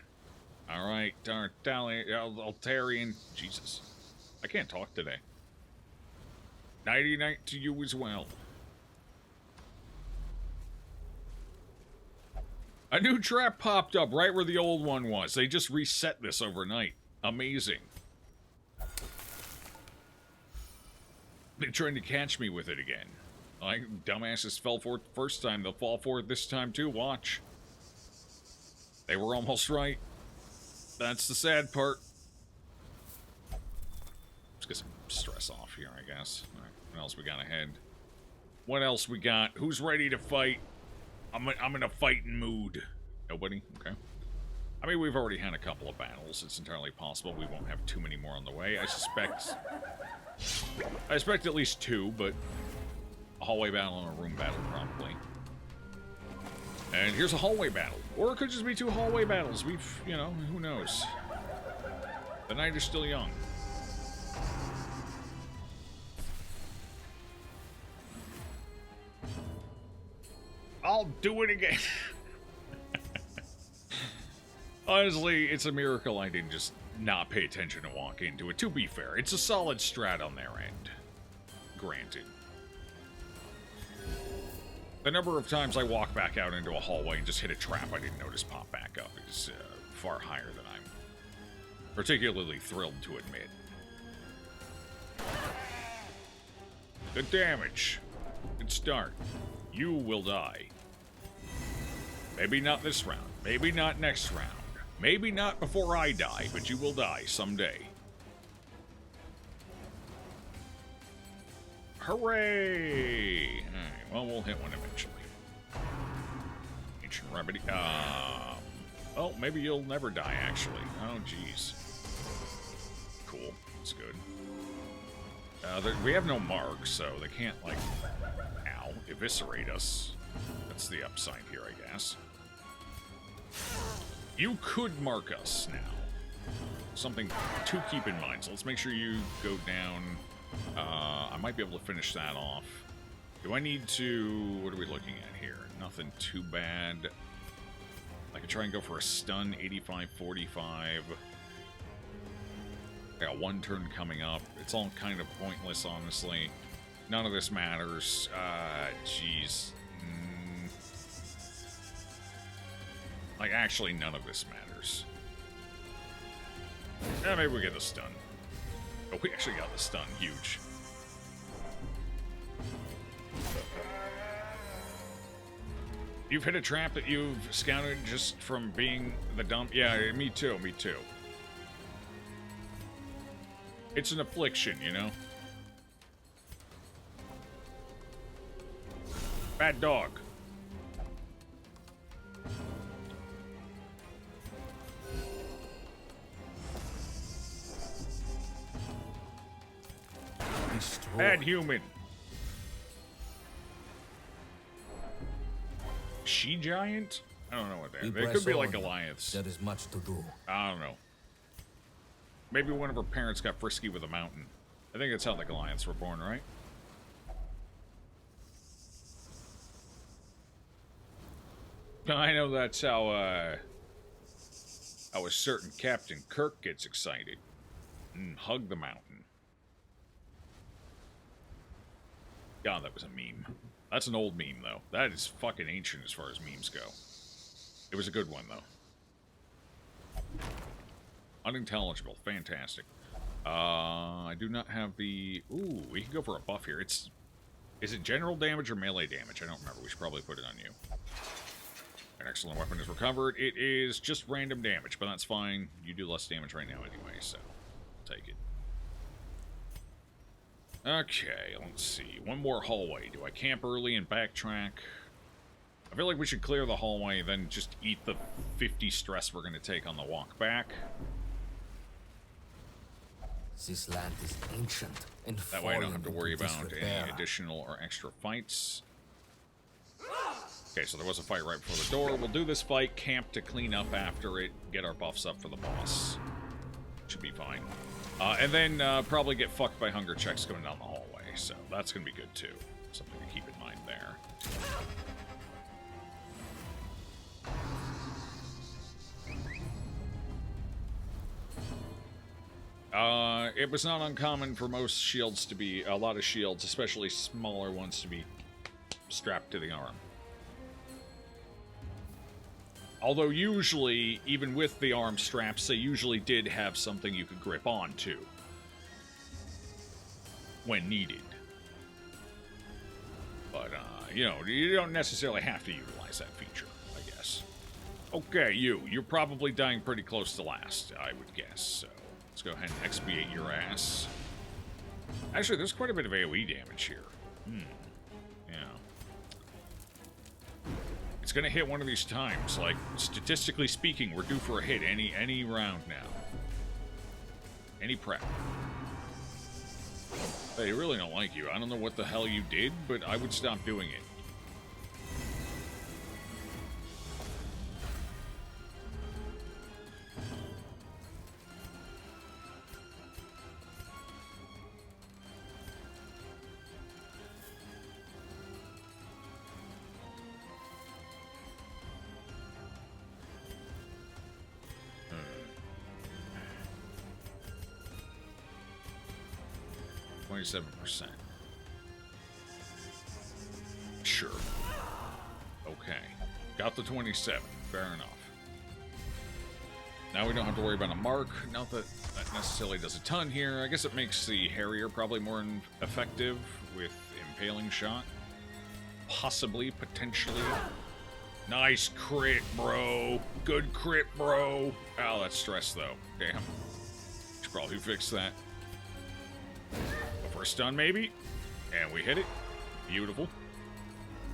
Alright, Altarian. Jesus. I can't talk today. Nighty night to you as well. A new trap popped up right where the old one was. They just reset this overnight. Amazing. They're trying to catch me with it again. Like, dumbasses fell for it the first time. They'll fall for it this time, too. Watch. They were almost right. That's the sad part. Let's get some stress off here, I guess. All right, what else we got ahead? What else we got? Who's ready to fight? I'm in a fighting mood. Nobody? Okay. I mean, we've already had a couple of battles. It's entirely possible we won't have too many more on the way. I suspect at least two, but... a hallway battle and a room battle, probably. And here's a hallway battle. Or it could just be two hallway battles. We've, you know, who knows? The night is still young. I'll do it again. Honestly, it's a miracle I didn't just not pay attention to walk into it. To be fair, it's a solid strat on their end. Granted. The number of times I walk back out into a hallway and just hit a trap I didn't notice pop back up is far higher than I'm particularly thrilled to admit. Good damage. Good start. You will die. Maybe not this round. Maybe not next round. Maybe not before I die, but you will die someday. Hooray! Alright, well, we'll hit one eventually. Ancient remedy. Oh, maybe you'll never die, actually. Oh, jeez. Cool. That's good. We have no marks, so they can't, like, ow, eviscerate us. That's the upside here, I guess. You could mark us now. Something to keep in mind. So let's make sure you go down. I might be able to finish that off. Do I need to... What are we looking at here? Nothing too bad. I could try and go for a stun, 85-45. I got one turn coming up. It's all kind of pointless, honestly. None of this matters. Jeez. Like, actually, none of this matters. Maybe we get the stun. Oh, we actually got the stun. Huge. You've hit a trap that you've scouted just from being the dump? Yeah, me too, me too. It's an affliction, you know? Bad dog. Bad human. She-giant? I don't know what they are. They could be like Goliaths. There is much to do. I don't know. Maybe one of her parents got frisky with a mountain. I think that's how the Goliaths were born, right? I know that's how a certain Captain Kirk gets excited. Hug the mountain. God, that was a meme. That's an old meme, though. That is fucking ancient as far as memes go. It was a good one, though. Unintelligible. Fantastic. I do not have the... Ooh, we can go for a buff here. Is it general damage or melee damage? I don't remember. We should probably put it on you. An excellent weapon is recovered. It is just random damage, but that's fine. You do less damage right now anyway, so take it. Okay, let's see. One more hallway. Do I camp early and backtrack? I feel like we should clear the hallway, then just eat the 50 stress we're going to take on the walk back. This land is ancient and that way I don't have to worry about disrepair. any additional or extra fights. Okay, so there was a fight right before the door. We'll do this fight, camp to clean up after it, get our buffs up for the boss. Should be fine. And then probably get fucked by hunger checks going down the hallway. So that's going to be good, too. Something to keep in mind there. It was not uncommon for most shields to be, a lot of shields, especially smaller ones, to be strapped to the arm. Although usually, even with the arm straps, they usually did have something you could grip onto when needed. But, you know, you don't necessarily have to utilize that feature, I guess. Okay, you're probably dying pretty close to last, I would guess, so let's go ahead and expiate your ass. Actually, there's quite a bit of AoE damage here. Yeah. It's gonna hit one of these times. Like, statistically speaking, we're due for a hit any round now. Any prep. They really don't like you. I don't know what the hell you did, but I would stop doing it. .7%. Sure. Okay. Got the 27. Fair enough. Now we don't have to worry about a mark. Not that that necessarily does a ton here. I guess it makes the Harrier probably more effective with impaling shot. Possibly, potentially. Nice crit, bro. Good crit, bro. Oh, that's stress, though. Damn. Should probably fix that. For a stun, maybe. And we hit it. Beautiful.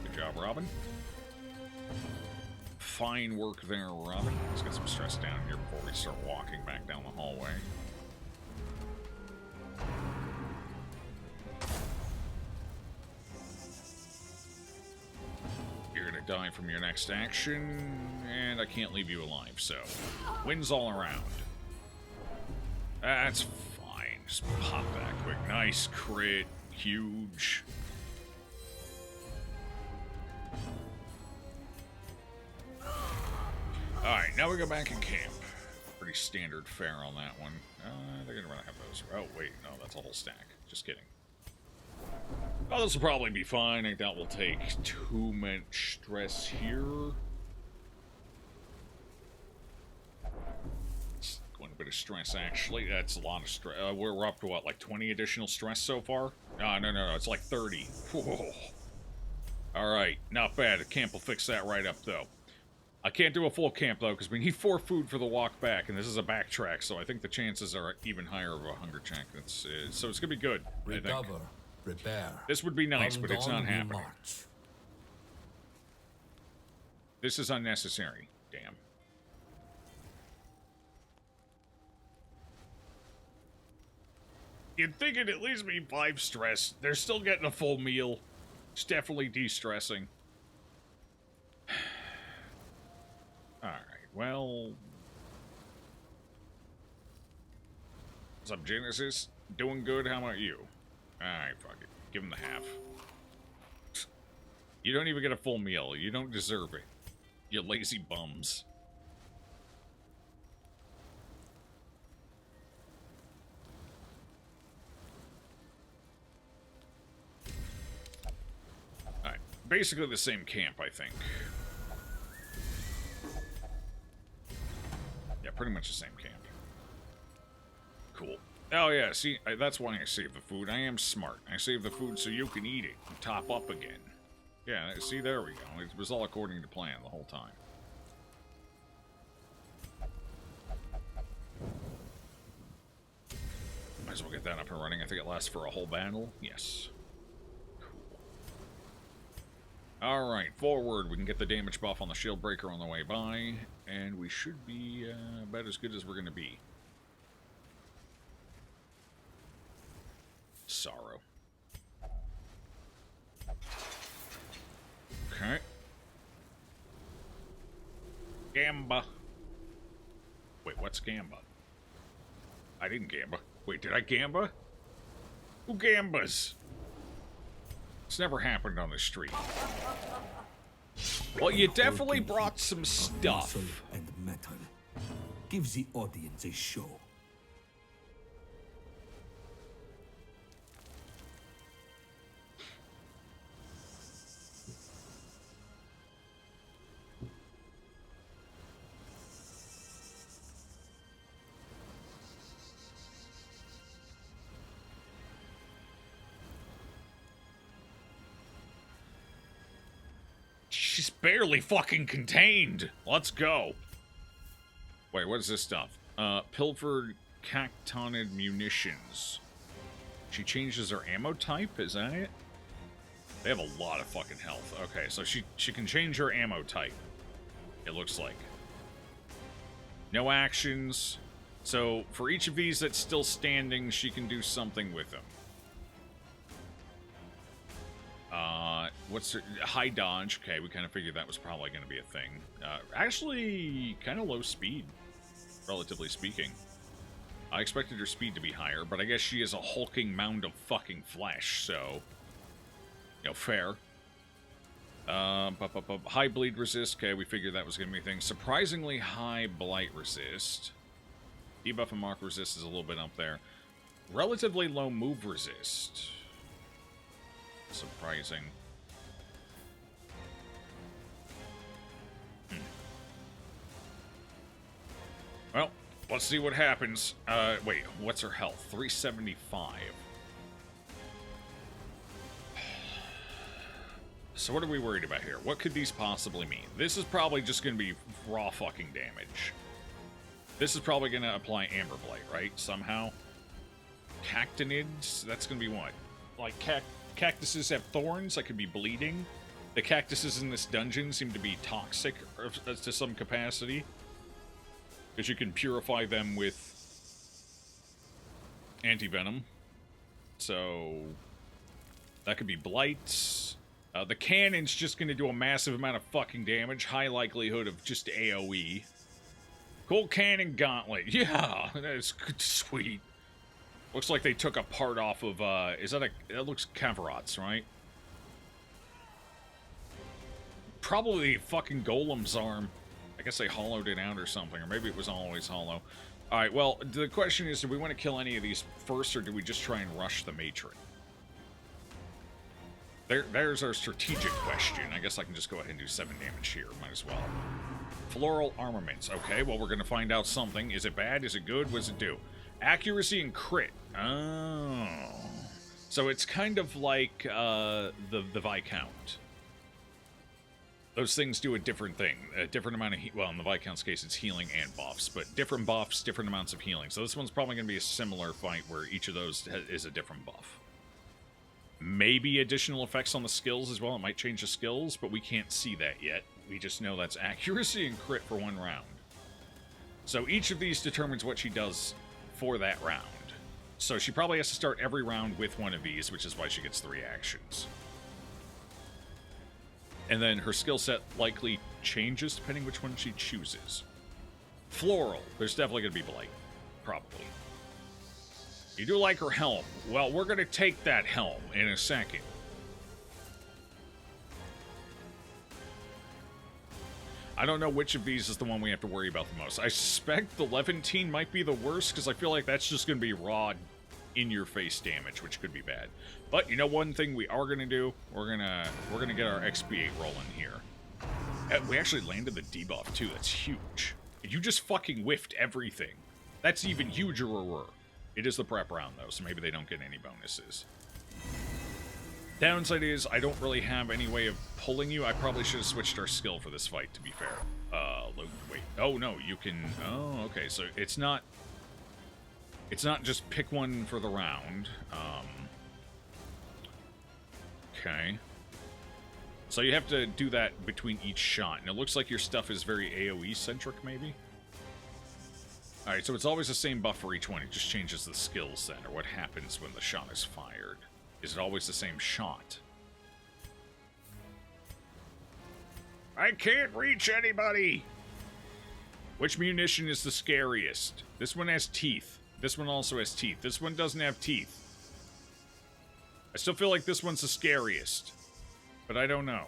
Good job, Robin. Fine work there, Robin. Let's get some stress down here before we start walking back down the hallway. die from your next action, and I can't leave you alive, so wins all around. That's fine. Just pop that quick. Nice crit. Huge. Alright, now we go back in camp. Pretty standard fare on that one. They're gonna have those. Oh, wait, no, that's a whole stack. Just kidding. Oh, this will probably be fine. I doubt we'll take too much stress here. It's quite a bit of stress, actually. That's a lot of stress. We're up to, what, like 20 additional stress so far? No. It's like 30. Whoa. Alright, not bad. Camp will fix that right up, though. I can't do a full camp, though, because we need 4 food for the walk back, and this is a backtrack, so I think the chances are even higher of a hunger check. So it's going to be good, Recover, prepare. This would be nice, but it's not happening. March. This is unnecessary. Damn. You'd think it'd at least be 5 stress. They're still getting a full meal. It's definitely de-stressing. Alright, well... What's up, Genesis? Doing good? How about you? Alright, fuck it. Give him the half. You don't even get a full meal. You don't deserve it. You lazy bums. Alright, basically the same camp, I think. Yeah, pretty much the same camp. Cool. Oh yeah, see, that's why I save the food. I am smart. I save the food so you can eat it and top up again. Yeah, see, there we go. It was all according to plan the whole time. Might as well get that up and running. I think it lasts for a whole battle. Yes. Cool. Alright, forward. We can get the damage buff on the shield breaker on the way by. And we should be about as good as we're going to be. Sorrow. Okay. Gamba. Wait, what's Gamba? I didn't Gamba. Wait, did I Gamba? Who Gambas? It's never happened on the street. Well, you definitely brought some stuff. Muscle and metal. Give the audience a show. She's barely fucking contained. Let's go. Wait, what is this stuff? Pilfered cactonid munitions. She changes her ammo type? Is that it? They have a lot of fucking health. Okay, so she can change her ammo type. It looks like. No actions. So, for each of these that's still standing, she can do something with them. What's her... High dodge. Okay, we kind of figured that was probably going to be a thing. Actually, kind of low speed, relatively speaking. I expected her speed to be higher, but I guess she is a hulking mound of fucking flesh, so... You know, fair. High bleed resist. Okay, we figured that was going to be a thing. Surprisingly high blight resist. Debuff and mark resist is a little bit up there. Relatively low move resist. Surprising. Well, let's see what happens. Wait, what's her health? 375. So what are we worried about here? What could these possibly mean? This is probably just going to be raw fucking damage. This is probably going to apply Amber Blight, right? Somehow. Cactinids? That's going to be what? Like, cactuses have thorns that could be bleeding. The cactuses in this dungeon seem to be toxic to some capacity. Because you can purify them with anti-venom. So, that could be blights. The cannon's just going to do a massive amount of fucking damage. High likelihood of just AoE. Cool cannon gauntlet. Yeah, that's sweet. Looks like they took a part off of, is that that looks Kavarot's, right? Probably fucking Golem's arm. I guess they hollowed it out or something, or maybe it was always hollow. Alright, well, the question is, do we want to kill any of these first, or do we just try and rush the Matron? There's our strategic question. I guess I can just go ahead and do 7 damage here. Might as well. Floral armaments. Okay, well, we're going to find out something. Is it bad? Is it good? What does it do? Accuracy and crit. Oh. So it's kind of like the Viscount. Those things do a different thing. A different amount of... well, in the Viscount's case, it's healing and buffs. But different buffs, different amounts of healing. So this one's probably going to be a similar fight where each of those is a different buff. Maybe additional effects on the skills as well. It might change the skills, but we can't see that yet. We just know that's accuracy and crit for 1 round. So each of these determines what she does for that round. So she probably has to start every round with one of these, which is why she gets 3 actions. And then her skill set likely changes depending which one she chooses. Floral. There's definitely going to be Blight. Probably. You do like her helm. Well, we're going to take that helm in a second. I don't know which of these is the one we have to worry about the most. I suspect the Levantine might be the worst, because I feel like that's just going to be raw in-your-face damage, which could be bad. But you know one thing we are going to do? We're gonna get our XP8 rolling here. We actually landed the debuff, too. That's huge. You just fucking whiffed everything. That's even huger. It is the prep round, though, so maybe they don't get any bonuses. Downside is, I don't really have any way of pulling you. I probably should have switched our skill for this fight, to be fair. Wait. Oh, no, you can... oh, okay, so it's not... it's not just pick one for the round. Okay. So you have to do that between each shot, and it looks like your stuff is very AoE-centric, maybe? Alright, so it's always the same buff for each one. It just changes the skills then, or what happens when the shot is fired. Is it always the same shot? I can't reach anybody! Which munition is the scariest? This one has teeth. This one also has teeth. This one doesn't have teeth. I still feel like this one's the scariest. But I don't know.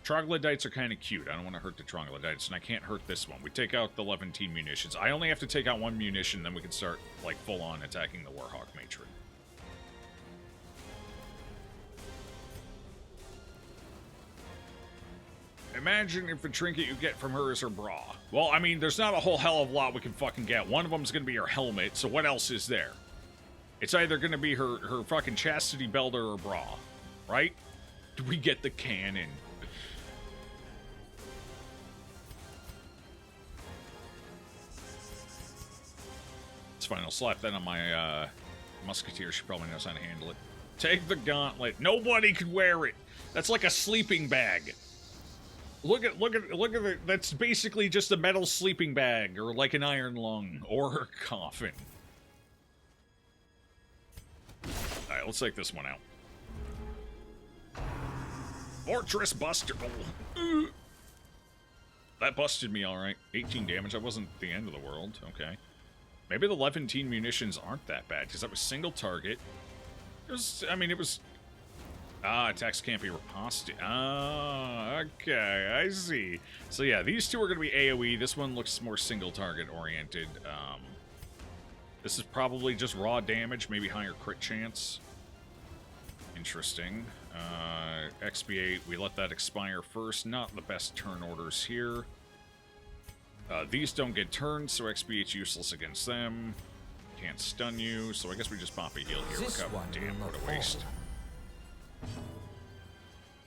Troglodytes are kind of cute. I don't want to hurt the troglodytes, and I can't hurt this one. We take out the Levantine munitions. I only have to take out 1 munition, then we can start, like, full-on attacking the Warhawk Matron. Imagine if the trinket you get from her is her bra. Well, I mean, there's not a whole hell of a lot we can fucking get. One of them's gonna be her helmet, so what else is there? It's either gonna be her fucking chastity belt or her bra, right? Do we get the cannon? It's fine, I'll slap that on my musketeer. She probably knows how to handle it. Take the gauntlet. Nobody could wear it. That's like a sleeping bag. Look at it. That's basically just a metal sleeping bag, or like an iron lung, or a coffin. Alright, let's take this one out. Fortress Buster. That busted me alright. 18 damage, that wasn't the end of the world. Okay. Maybe the Levantine munitions aren't that bad, because that was single target. It was, I mean, it was... attacks can't be riposted. Okay, I see. So yeah, these two are going to be AoE. This one looks more single target oriented. This is probably just raw damage, maybe higher crit chance. Interesting. XP8, we let that expire first. Not the best turn orders here. These don't get turned, so XP8's useless against them. Can't stun you, so I guess we just pop a heal here. Recover. Damn, what a waste.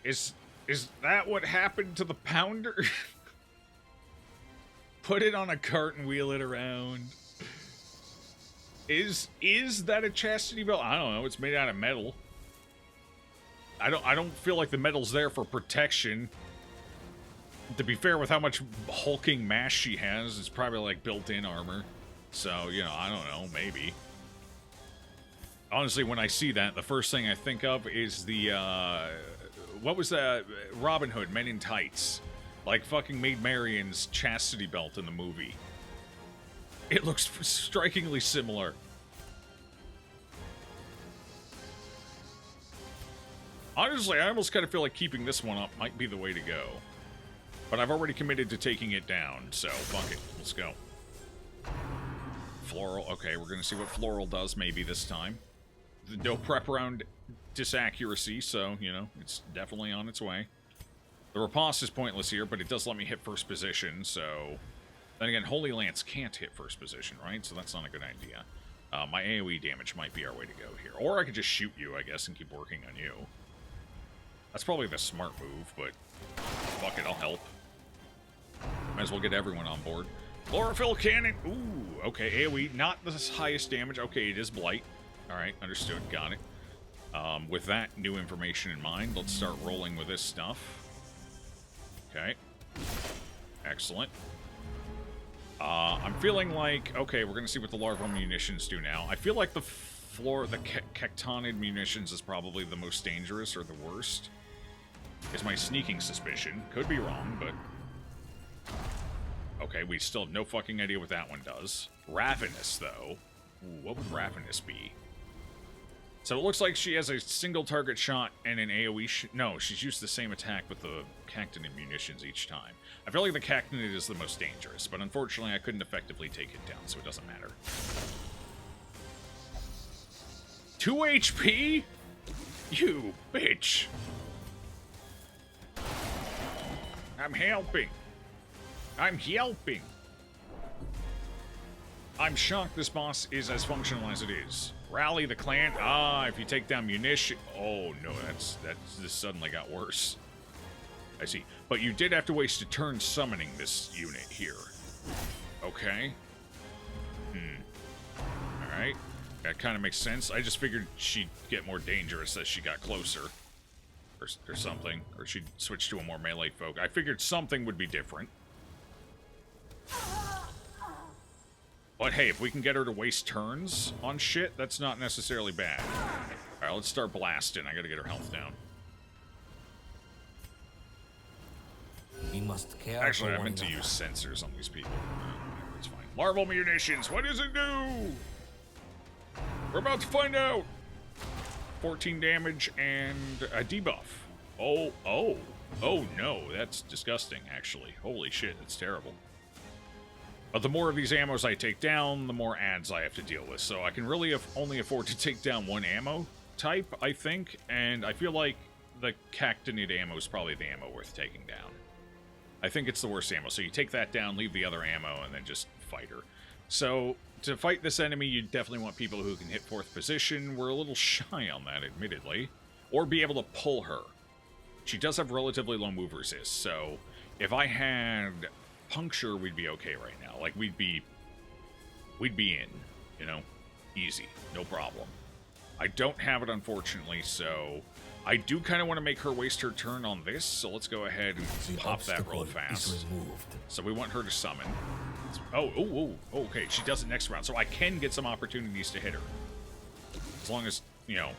Is that what happened to the pounder? Put it on a cart and wheel it around. Is that a chastity belt? I don't know. It's made out of metal. I don't feel like the metal's there for protection. To be fair, with how much hulking mass she has, it's probably like built-in armor. So, you know, I don't know, maybe. Honestly, when I see that, the first thing I think of is the what was Robin Hood, Men in Tights. Like fucking Maid Marian's chastity belt in the movie. It looks strikingly similar. Honestly, I almost kind of feel like keeping this one up might be the way to go. But I've already committed to taking it down, so fuck it. Let's go. Floral. Okay, we're going to see what Floral does maybe this time. No prep round disaccuracy, so, you know, it's definitely on its way. The riposte is pointless here, but it does let me hit first position, so... Then again, Holy Lance can't hit first position, right? So that's not a good idea. My AoE damage might be our way to go here. Or I could just shoot you, I guess, and keep working on you. That's probably the smart move, but... Fuck it, I'll help. Might as well get everyone on board. Chlorophyll Cannon! Ooh, okay, AoE, not the highest damage. Okay, it is Blight. Alright, understood, got it. With that new information in mind, let's start rolling with this stuff. Okay. Excellent. I'm feeling like... Okay, we're going to see what the larval munitions do now. I feel like the Cactonid munitions is probably the most dangerous or the worst. Is my sneaking suspicion. Could be wrong, but... Okay, we still have no fucking idea what that one does. Ravenous, though. Ooh, what would Ravenous be? So it looks like she has a single target shot and an AoE no, she's used the same attack with the Cactonid munitions each time. I feel like the Cactonid is the most dangerous, but unfortunately I couldn't effectively take it down, so it doesn't matter. 2 HP? You bitch! I'm helping. I'm helping. I'm shocked this boss is as functional as it is. Rally the clan. Ah, if you take down munition. Oh no, this suddenly got worse. I see. But you did have to waste a turn summoning this unit here. Okay. Alright. That kind of makes sense. I just figured she'd get more dangerous as she got closer. Or something. Or she'd switch to a more melee folk. I figured something would be different. But hey, if we can get her to waste turns on shit, that's not necessarily bad. Alright, let's start blasting. I gotta get her health down. We must care. Actually, I meant to use sensors on these people. It's fine. Larval munitions, what does it do? We're about to find out. 14 damage and a debuff. Oh no, that's disgusting, actually. Holy shit, that's terrible. But the more of these ammos I take down, the more ads I have to deal with. So I can really only afford to take down one ammo type, I think. And I feel like the Cactonid ammo is probably the ammo worth taking down. I think it's the worst ammo. So you take that down, leave the other ammo, and then just fight her. So to fight this enemy, you definitely want people who can hit 4th position. We're a little shy on that, admittedly. Or be able to pull her. She does have relatively low move resist, so if I had puncture, we'd be okay right now. Like, we'd be in, you know? Easy. No problem. I don't have it, unfortunately, so I do kind of want to make her waste her turn on this, so let's go ahead and pop that real fast. So we want her to summon. Oh, okay, she does it next round, so I can get some opportunities to hit her. As long as, you know,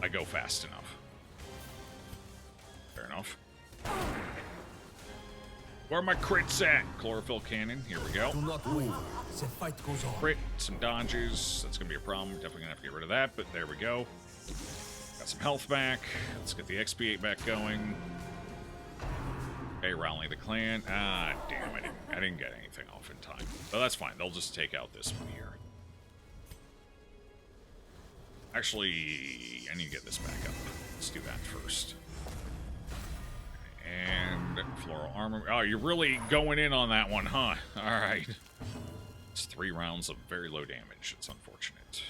I go fast enough. Fair enough. Where are my crits at? Chlorophyll cannon. Here we go. Do not wait. The fight goes on. Crit, some dodges. That's going to be a problem. Definitely going to have to get rid of that, but there we go. Got some health back. Let's get the XP8 back going. Okay, rally the clan. Ah, damn, I didn't get anything off in time. But that's fine. They'll just take out this one here. Actually, I need to get this back up. Let's do that first. And floral armor. Oh, you're really going in on that one, huh? Alright. It's 3 rounds of very low damage. It's unfortunate.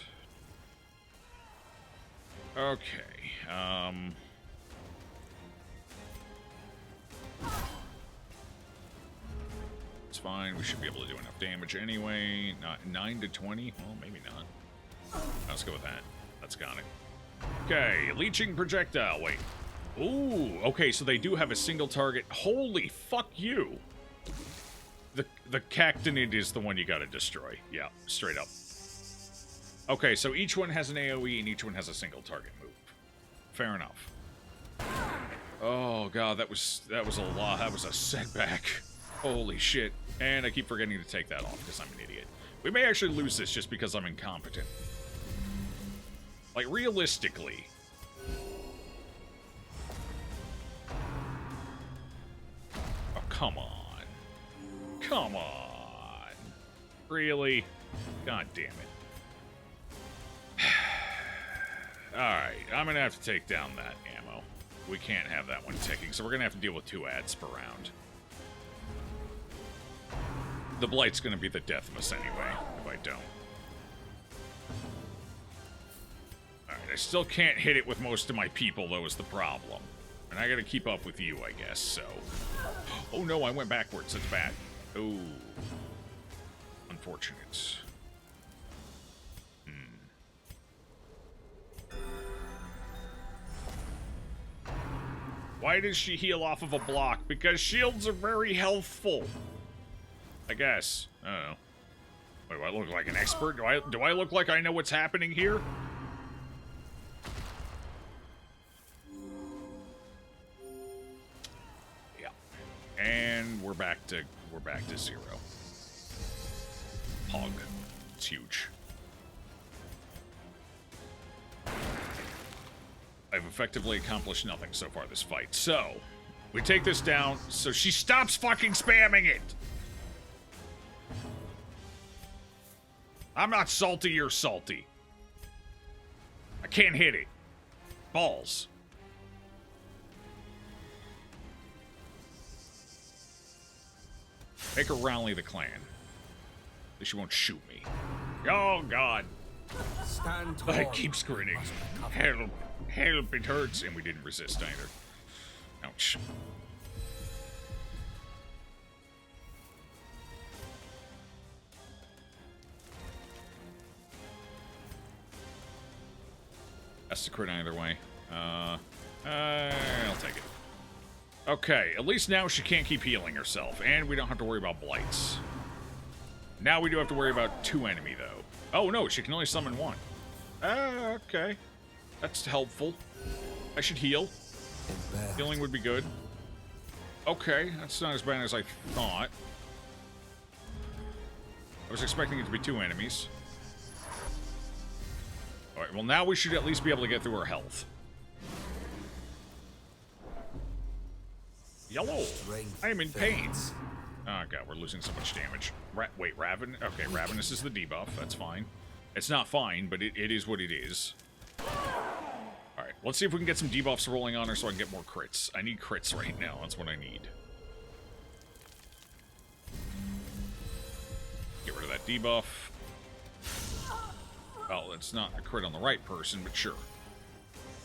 Okay. It's fine. We should be able to do enough damage anyway. Not 9 to 20? Well, maybe not. Let's go with that. That's got it. Okay, leeching projectile. Wait. Ooh, okay, so they do have a single target. Holy fuck you. The Cactonid is the one you gotta destroy. Yeah, straight up. Okay, so each one has an AoE and each one has a single target move. Fair enough. Oh god, that was a lot. That was a setback. Holy shit. And I keep forgetting to take that off because I'm an idiot. We may actually lose this just because I'm incompetent. Like, realistically. Oh, come on. Come on. Really? God damn it. Alright, I'm gonna have to take down that ammo. We can't have that one ticking, so we're gonna have to deal with 2 ads per round. The Blight's gonna be the death of us anyway, if I don't. Alright, I still can't hit it with most of my people, though, is the problem. And I gotta keep up with you, I guess, so... Oh no, I went backwards, that's bad. Oh. Unfortunate. Why does she heal off of a block? Because shields are very healthful. I guess. I don't know. Wait, do I look like an expert? Do I look like I know what's happening here? Yeah. And we're back to 0. Hog. It's huge. I've effectively accomplished nothing so far this fight. So, we take this down so she stops fucking spamming it! I'm not salty, you're salty. I can't hit it. Balls. Make her rally the clan. At least she won't shoot me. Oh, God. I keep grinning. Help, it hurts. And we didn't resist either. Ouch. That's the crit either way. I'll take it. Okay, at least now she can't keep healing herself, and we don't have to worry about blights. Now we do have to worry about 2 enemy, though. Oh, no, she can only summon 1. Okay. That's helpful. I should heal. Healing would be good. Okay, that's not as bad as I thought. I was expecting it to be 2 enemies. Alright, well now we should at least be able to get through her health. Yellow! I am in pain. Oh god, we're losing so much damage. Wait, Raven? Okay, Ravenous is the debuff, that's fine. It's not fine, but it is what it is. Alright, let's see if we can get some debuffs rolling on her so I can get more crits. I need crits right now, that's what I need. Get rid of that debuff. Well, it's not a crit on the right person, but sure.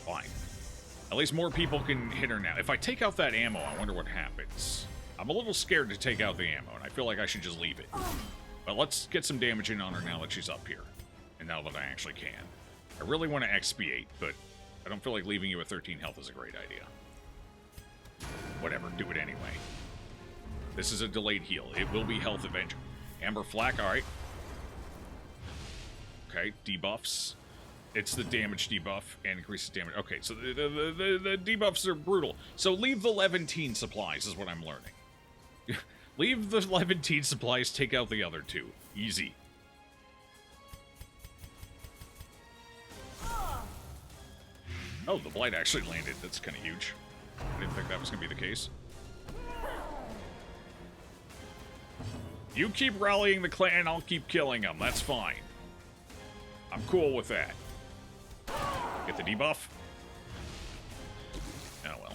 Fine. At least more people can hit her now. If I take out that ammo, I wonder what happens. I'm a little scared to take out the ammo, and I feel like I should just leave it. But let's get some damage in on her now that she's up here. And now that I actually can. I really want to expiate, but I don't feel like leaving you at 13 health is a great idea. Whatever, do it anyway. This is a delayed heal. It will be health eventually. Amber Flak, alright. Okay, debuffs. It's the damage debuff and increases damage. Okay, so the debuffs are brutal. So leave the Levantine supplies is what I'm learning. Leave the Levantine supplies, take out the other 2. Easy. Oh, the Blight actually landed. That's kind of huge. I didn't think that was going to be the case. You keep rallying the clan, I'll keep killing them. That's fine. I'm cool with that. Get the debuff. Oh, well.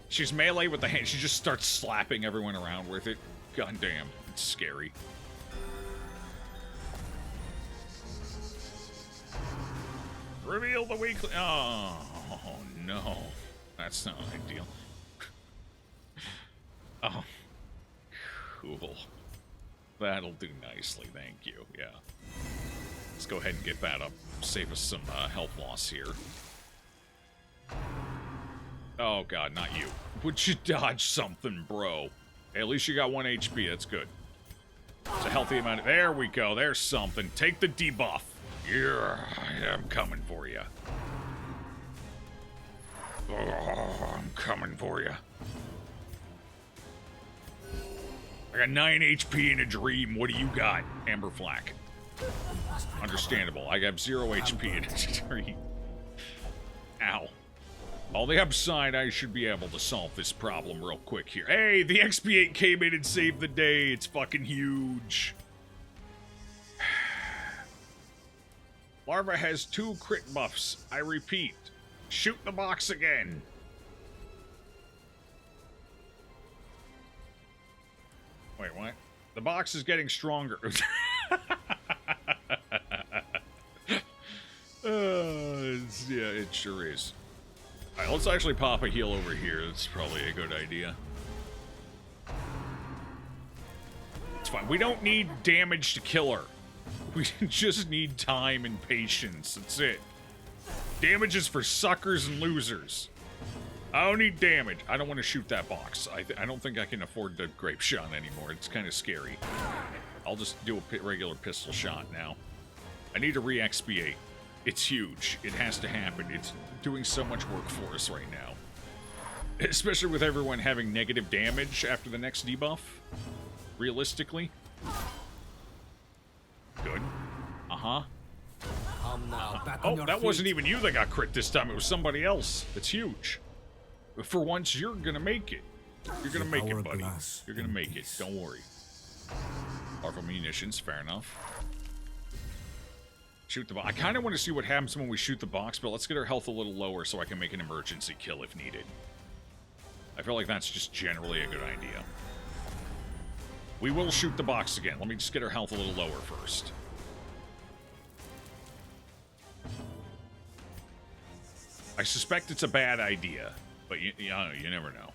She's melee with the hand. She just starts slapping everyone around with it. God damn. It's scary. Reveal the weakling. Oh, no. That's not ideal. Oh. Cool. That'll do nicely, thank you. Yeah. Let's go ahead and get that up. Save us some health loss here. Oh god, not you. Would you dodge something, bro? Hey, at least you got 1 HP, that's good. It's a healthy amount of... There we go, there's something. Take the debuff. Yeah, I'm coming for you. Oh, I'm coming for you. I got 9 HP in a dream. What do you got, Amber Flack? Understandable. I got 0 HP in a dream. Ow. On the upside, I should be able to solve this problem real quick here. Hey, the XP8 came in and saved the day. It's fucking huge. Larva has 2 crit buffs. I repeat, shoot the box again. Wait, what? The box is getting stronger. Yeah, it sure is. Alright, let's actually pop a heal over here. That's probably a good idea. It's fine. We don't need damage to kill her. We just need time and patience. That's it. Damage is for suckers and losers. I don't need damage. I don't want to shoot that box. I don't think I can afford the grape shot anymore. It's kind of scary. I'll just do a regular pistol shot now. I need to re-expiate. It's huge. It has to happen. It's doing so much work for us right now. Especially with everyone having negative damage after the next debuff. Realistically. Good. Uh-huh. Oh, that wasn't even you that got crit this time. It was somebody else. It's huge. But for once, you're gonna make it. You're gonna make it, buddy. You're gonna make it. Don't worry. Powerful munitions. Fair enough. Shoot the box. I kind of want to see what happens when we shoot the box, but let's get our health a little lower so I can make an emergency kill if needed. I feel like that's just generally a good idea. We will shoot the box again. Let me just get our health a little lower first. I suspect it's a bad idea, but you never know.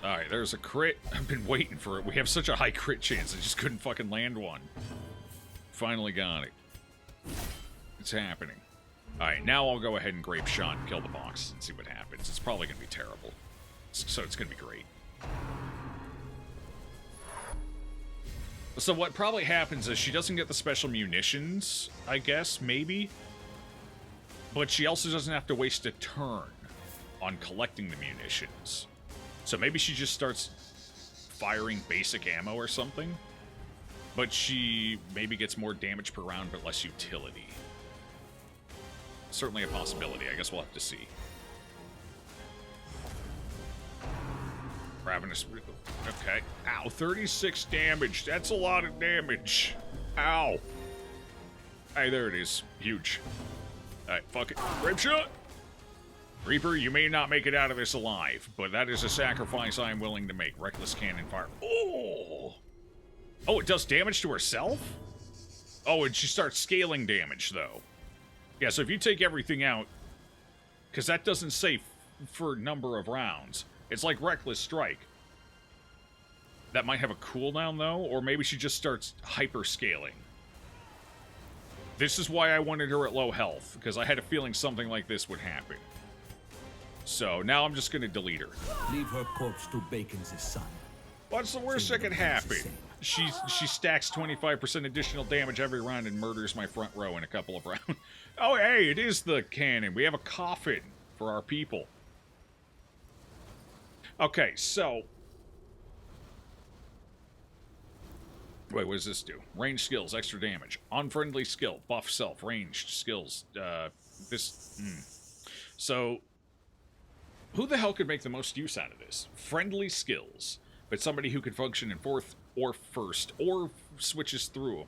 Alright, there's a crit. I've been waiting for it. We have such a high crit chance. I just couldn't fucking land one. Finally got it. It's happening. Alright, now I'll go ahead and grape shot and kill the box and see what happens. It's probably going to be terrible. So it's going to be great. So what probably happens is she doesn't get the special munitions, I guess, maybe. But she also doesn't have to waste a turn on collecting the munitions. So maybe she just starts firing basic ammo or something. But she maybe gets more damage per round but less utility. Certainly a possibility. I guess we'll have to see. Ravenous. Okay. Ow, 36 damage. That's a lot of damage. Ow. Hey, there it is. Huge. Alright, fuck it. Grape shot! Reaper, you may not make it out of this alive, but that is a sacrifice I am willing to make. Reckless cannon fire. Oh! Oh, it does damage to herself? Oh, and she starts scaling damage, though. Yeah, so if you take everything out, because that doesn't say for number of rounds. It's like Reckless Strike. That might have a cooldown, though, or maybe she just starts hyper-scaling. This is why I wanted her at low health, because I had a feeling something like this would happen. So, now I'm just going to delete her. Leave her corpse to bake in the sun. What's the worst that could happen? She stacks 25% additional damage every round and murders my front row in a couple of rounds. Oh, hey, it is the cannon. We have a coffin for our people. Okay, so... Wait, what does this do? Ranged skills, extra damage. Unfriendly skill, buff self, ranged skills. So, who the hell could make the most use out of this? Friendly skills, but somebody who could function in fourth or first, or switches through them.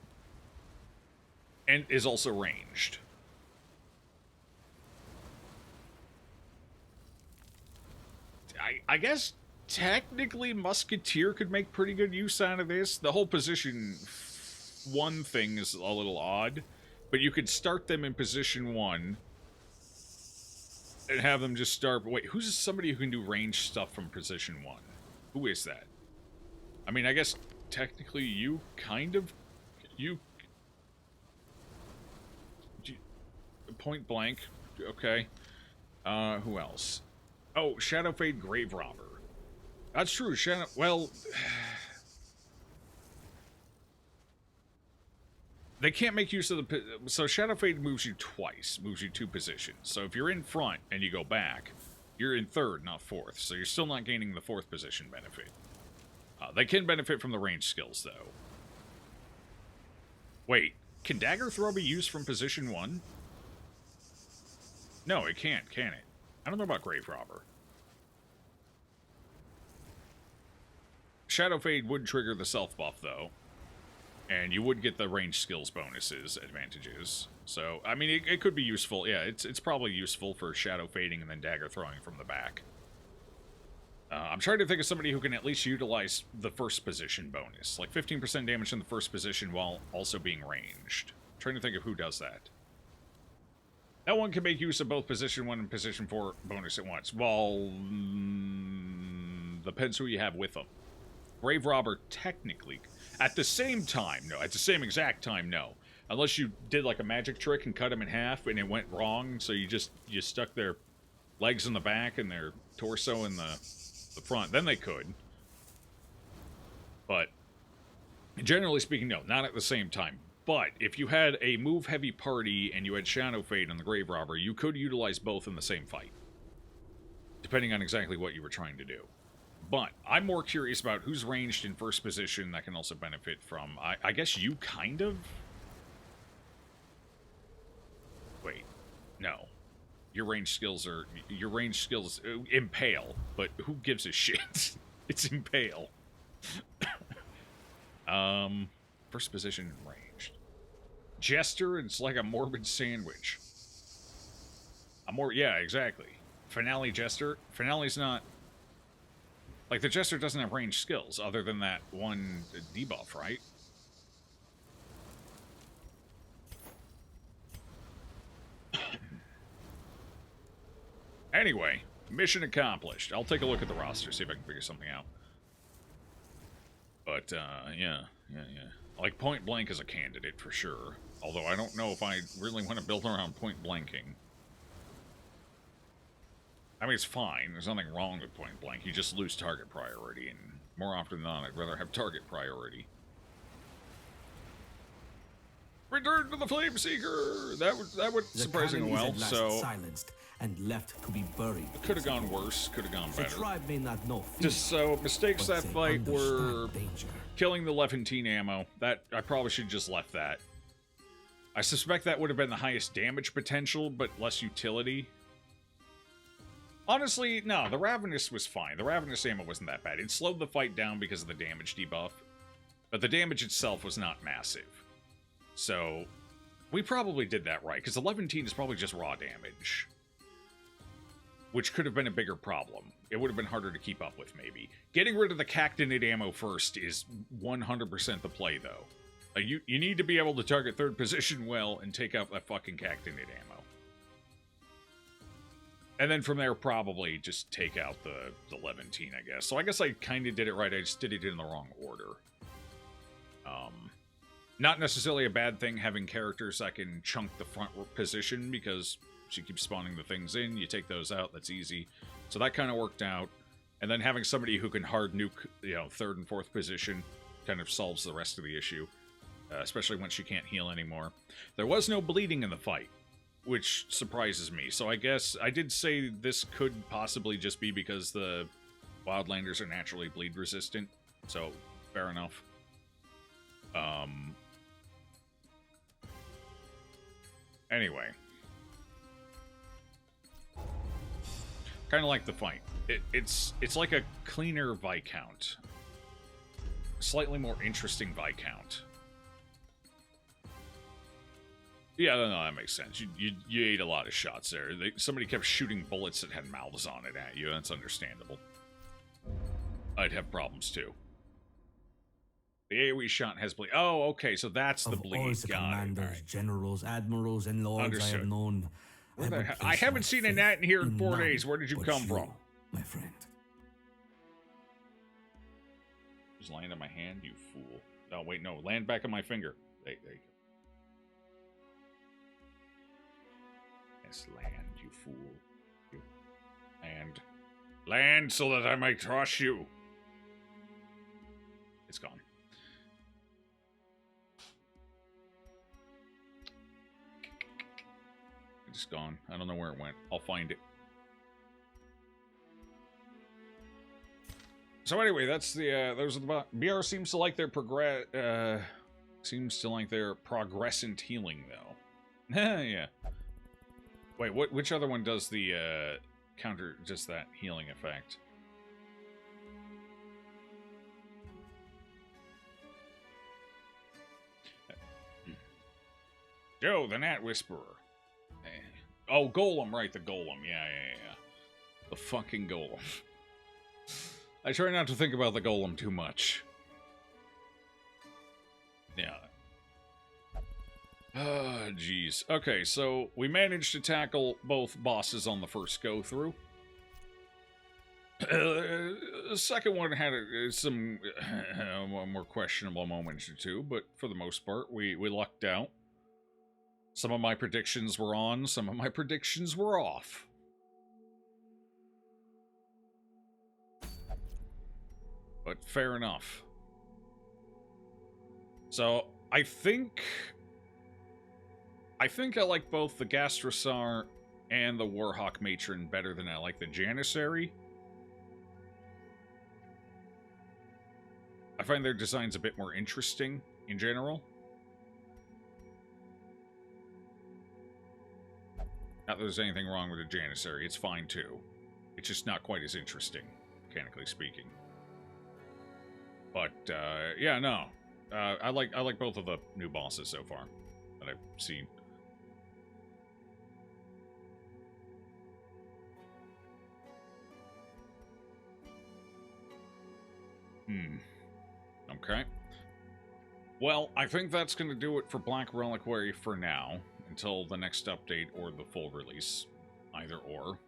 And is also ranged. I guess technically Musketeer could make pretty good use out of this. The whole position 1 thing is a little odd, but you could start them in position 1 and have them just start... Wait, who's somebody who can do ranged stuff from position 1? Who is that? I mean, I guess technically you kind of... You... Point blank. Okay. Who else? Oh, Shadowfade Grave Robber. That's true. Well, they can't make use of the... So Shadowfade moves you twice. Moves you 2 positions. So if you're in front and you go back, you're in 3rd, not 4th. So you're still not gaining the 4th position benefit. They can benefit from the range skills, though. Wait, can Dagger Throw be used from position 1? No, it can't, can it? I don't know about Grave Robber. Shadowfade would trigger the self-buff, though. And you would get the range skills bonuses, advantages. So, I mean, it could be useful. Yeah, it's probably useful for shadow fading and then dagger throwing from the back. I'm trying to think of somebody who can at least utilize the first position bonus. Like 15% damage in the first position while also being ranged. I'm trying to think of who does that. That one can make use of both position 1 and position 4 bonus at once. Well, depends who you have with them. Grave Robber, technically. At the same time, no. At the same exact time, no. Unless you did like a magic trick and cut them in half and it went wrong, so you stuck their legs in the back and their torso in the front. Then they could. But generally speaking, no. Not at the same time. But if you had a move-heavy party and you had Shadow Fade on the Grave Robber, you could utilize both in the same fight. Depending on exactly what you were trying to do. But I'm more curious about who's ranged in first position that can also benefit from... I guess you kind of? Wait. No. Your range skills are... Your range skills... Impale. But who gives a shit? It's Impale. First position ranged. Jester, it's like a morbid sandwich. Yeah, exactly. Finale Jester. Finale's not... Like, the Jester doesn't have range skills, other than that one debuff, right? Anyway, mission accomplished. I'll take a look at the roster, see if I can figure something out. But, yeah. Like, Point Blank is a candidate, for sure. Although I don't know if I really want to build around Point Blanking. I mean, it's fine. There's nothing wrong with Point Blank. You just lose target priority, and more often than not, I'd rather have target priority. Return to the Flame Seeker! That went surprisingly well, so... silenced and left to be buried. It could have gone worse, could have gone better. The tribe may not know fear, just so, mistakes that fight were... danger. Killing the Levantine ammo. That, I probably should have just left that. I suspect that would have been the highest damage potential, but less utility. Honestly, no, the Ravenous was fine. The Ravenous ammo wasn't that bad. It slowed the fight down because of the damage debuff, but the damage itself was not massive. So, we probably did that right, because the Levantine is probably just raw damage, which could have been a bigger problem. It would have been harder to keep up with, maybe. Getting rid of the Cactinid ammo first is 100% the play, though. You need to be able to target third position well and take out that fucking Cactinid ammo. And then from there, probably just take out the Levantine, I guess. So I guess I kind of did it right. I just did it in the wrong order. Not necessarily a bad thing having characters that can chunk the front position, because she keeps spawning the things in. You take those out, that's easy. So that kind of worked out. And then having somebody who can hard nuke, third and fourth position kind of solves the rest of the issue. Especially when she can't heal anymore. There was no bleeding in the fight, which surprises me. So I guess I did say this could possibly just be because the Wildlanders are naturally bleed resistant. So, fair enough. Anyway. Kind of like the fight. It's like a cleaner Viscount. Slightly more interesting Viscount. Yeah, no, that makes sense. You ate a lot of shots there. Somebody kept shooting bullets that had mouths on it at you. That's understandable. I'd have problems too. The AoE shot has bleed. Oh, okay, so that's the bleed. All the commanders, right. Generals, admirals, and lords Understood. I have known. I haven't seen a gnat in here in 4 days. Where did you come from? My friend. Just land on my hand, you fool. No, wait, no. Land back on my finger. There you go. Yes, land, you fool. You And land so that I may trust you. It's gone. It's gone. I don't know where it went. I'll find it. So anyway, that's the those are the BR seems to like their progressant healing though. Yeah. Wait, which other one does the counter just that healing effect? Joe, the Gnat Whisperer. Oh, Golem, right, the Golem. Yeah. The fucking Golem. I try not to think about the Golem too much. Yeah. Ah, jeez. Okay, so we managed to tackle both bosses on the first go-through. The second one had some more questionable moments or two, but for the most part, we lucked out. Some of my predictions were on, some of my predictions were off. But fair enough. So, I think I like both the Gastrosar and the Warhawk Matron better than I like the Janissary. I find their designs a bit more interesting in general. Not that there's anything wrong with the Janissary, it's fine too. It's just not quite as interesting, mechanically speaking. But, yeah, no. I like both of the new bosses so far that I've seen. Okay. Well, I think that's going to do it for Black Reliquary for now, until the next update or the full release. Either or.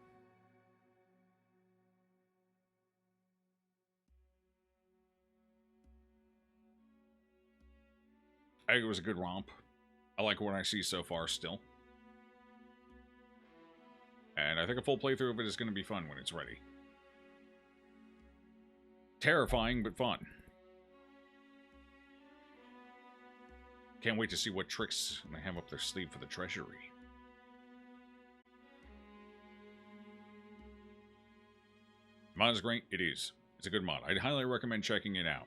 I think it was a good romp. I like what I see so far still. And I think a full playthrough of it is going to be fun when it's ready. Terrifying, but fun. Can't wait to see what tricks they have up their sleeve for the treasury. Mod is great. It is. It's a good mod. I'd highly recommend checking it out.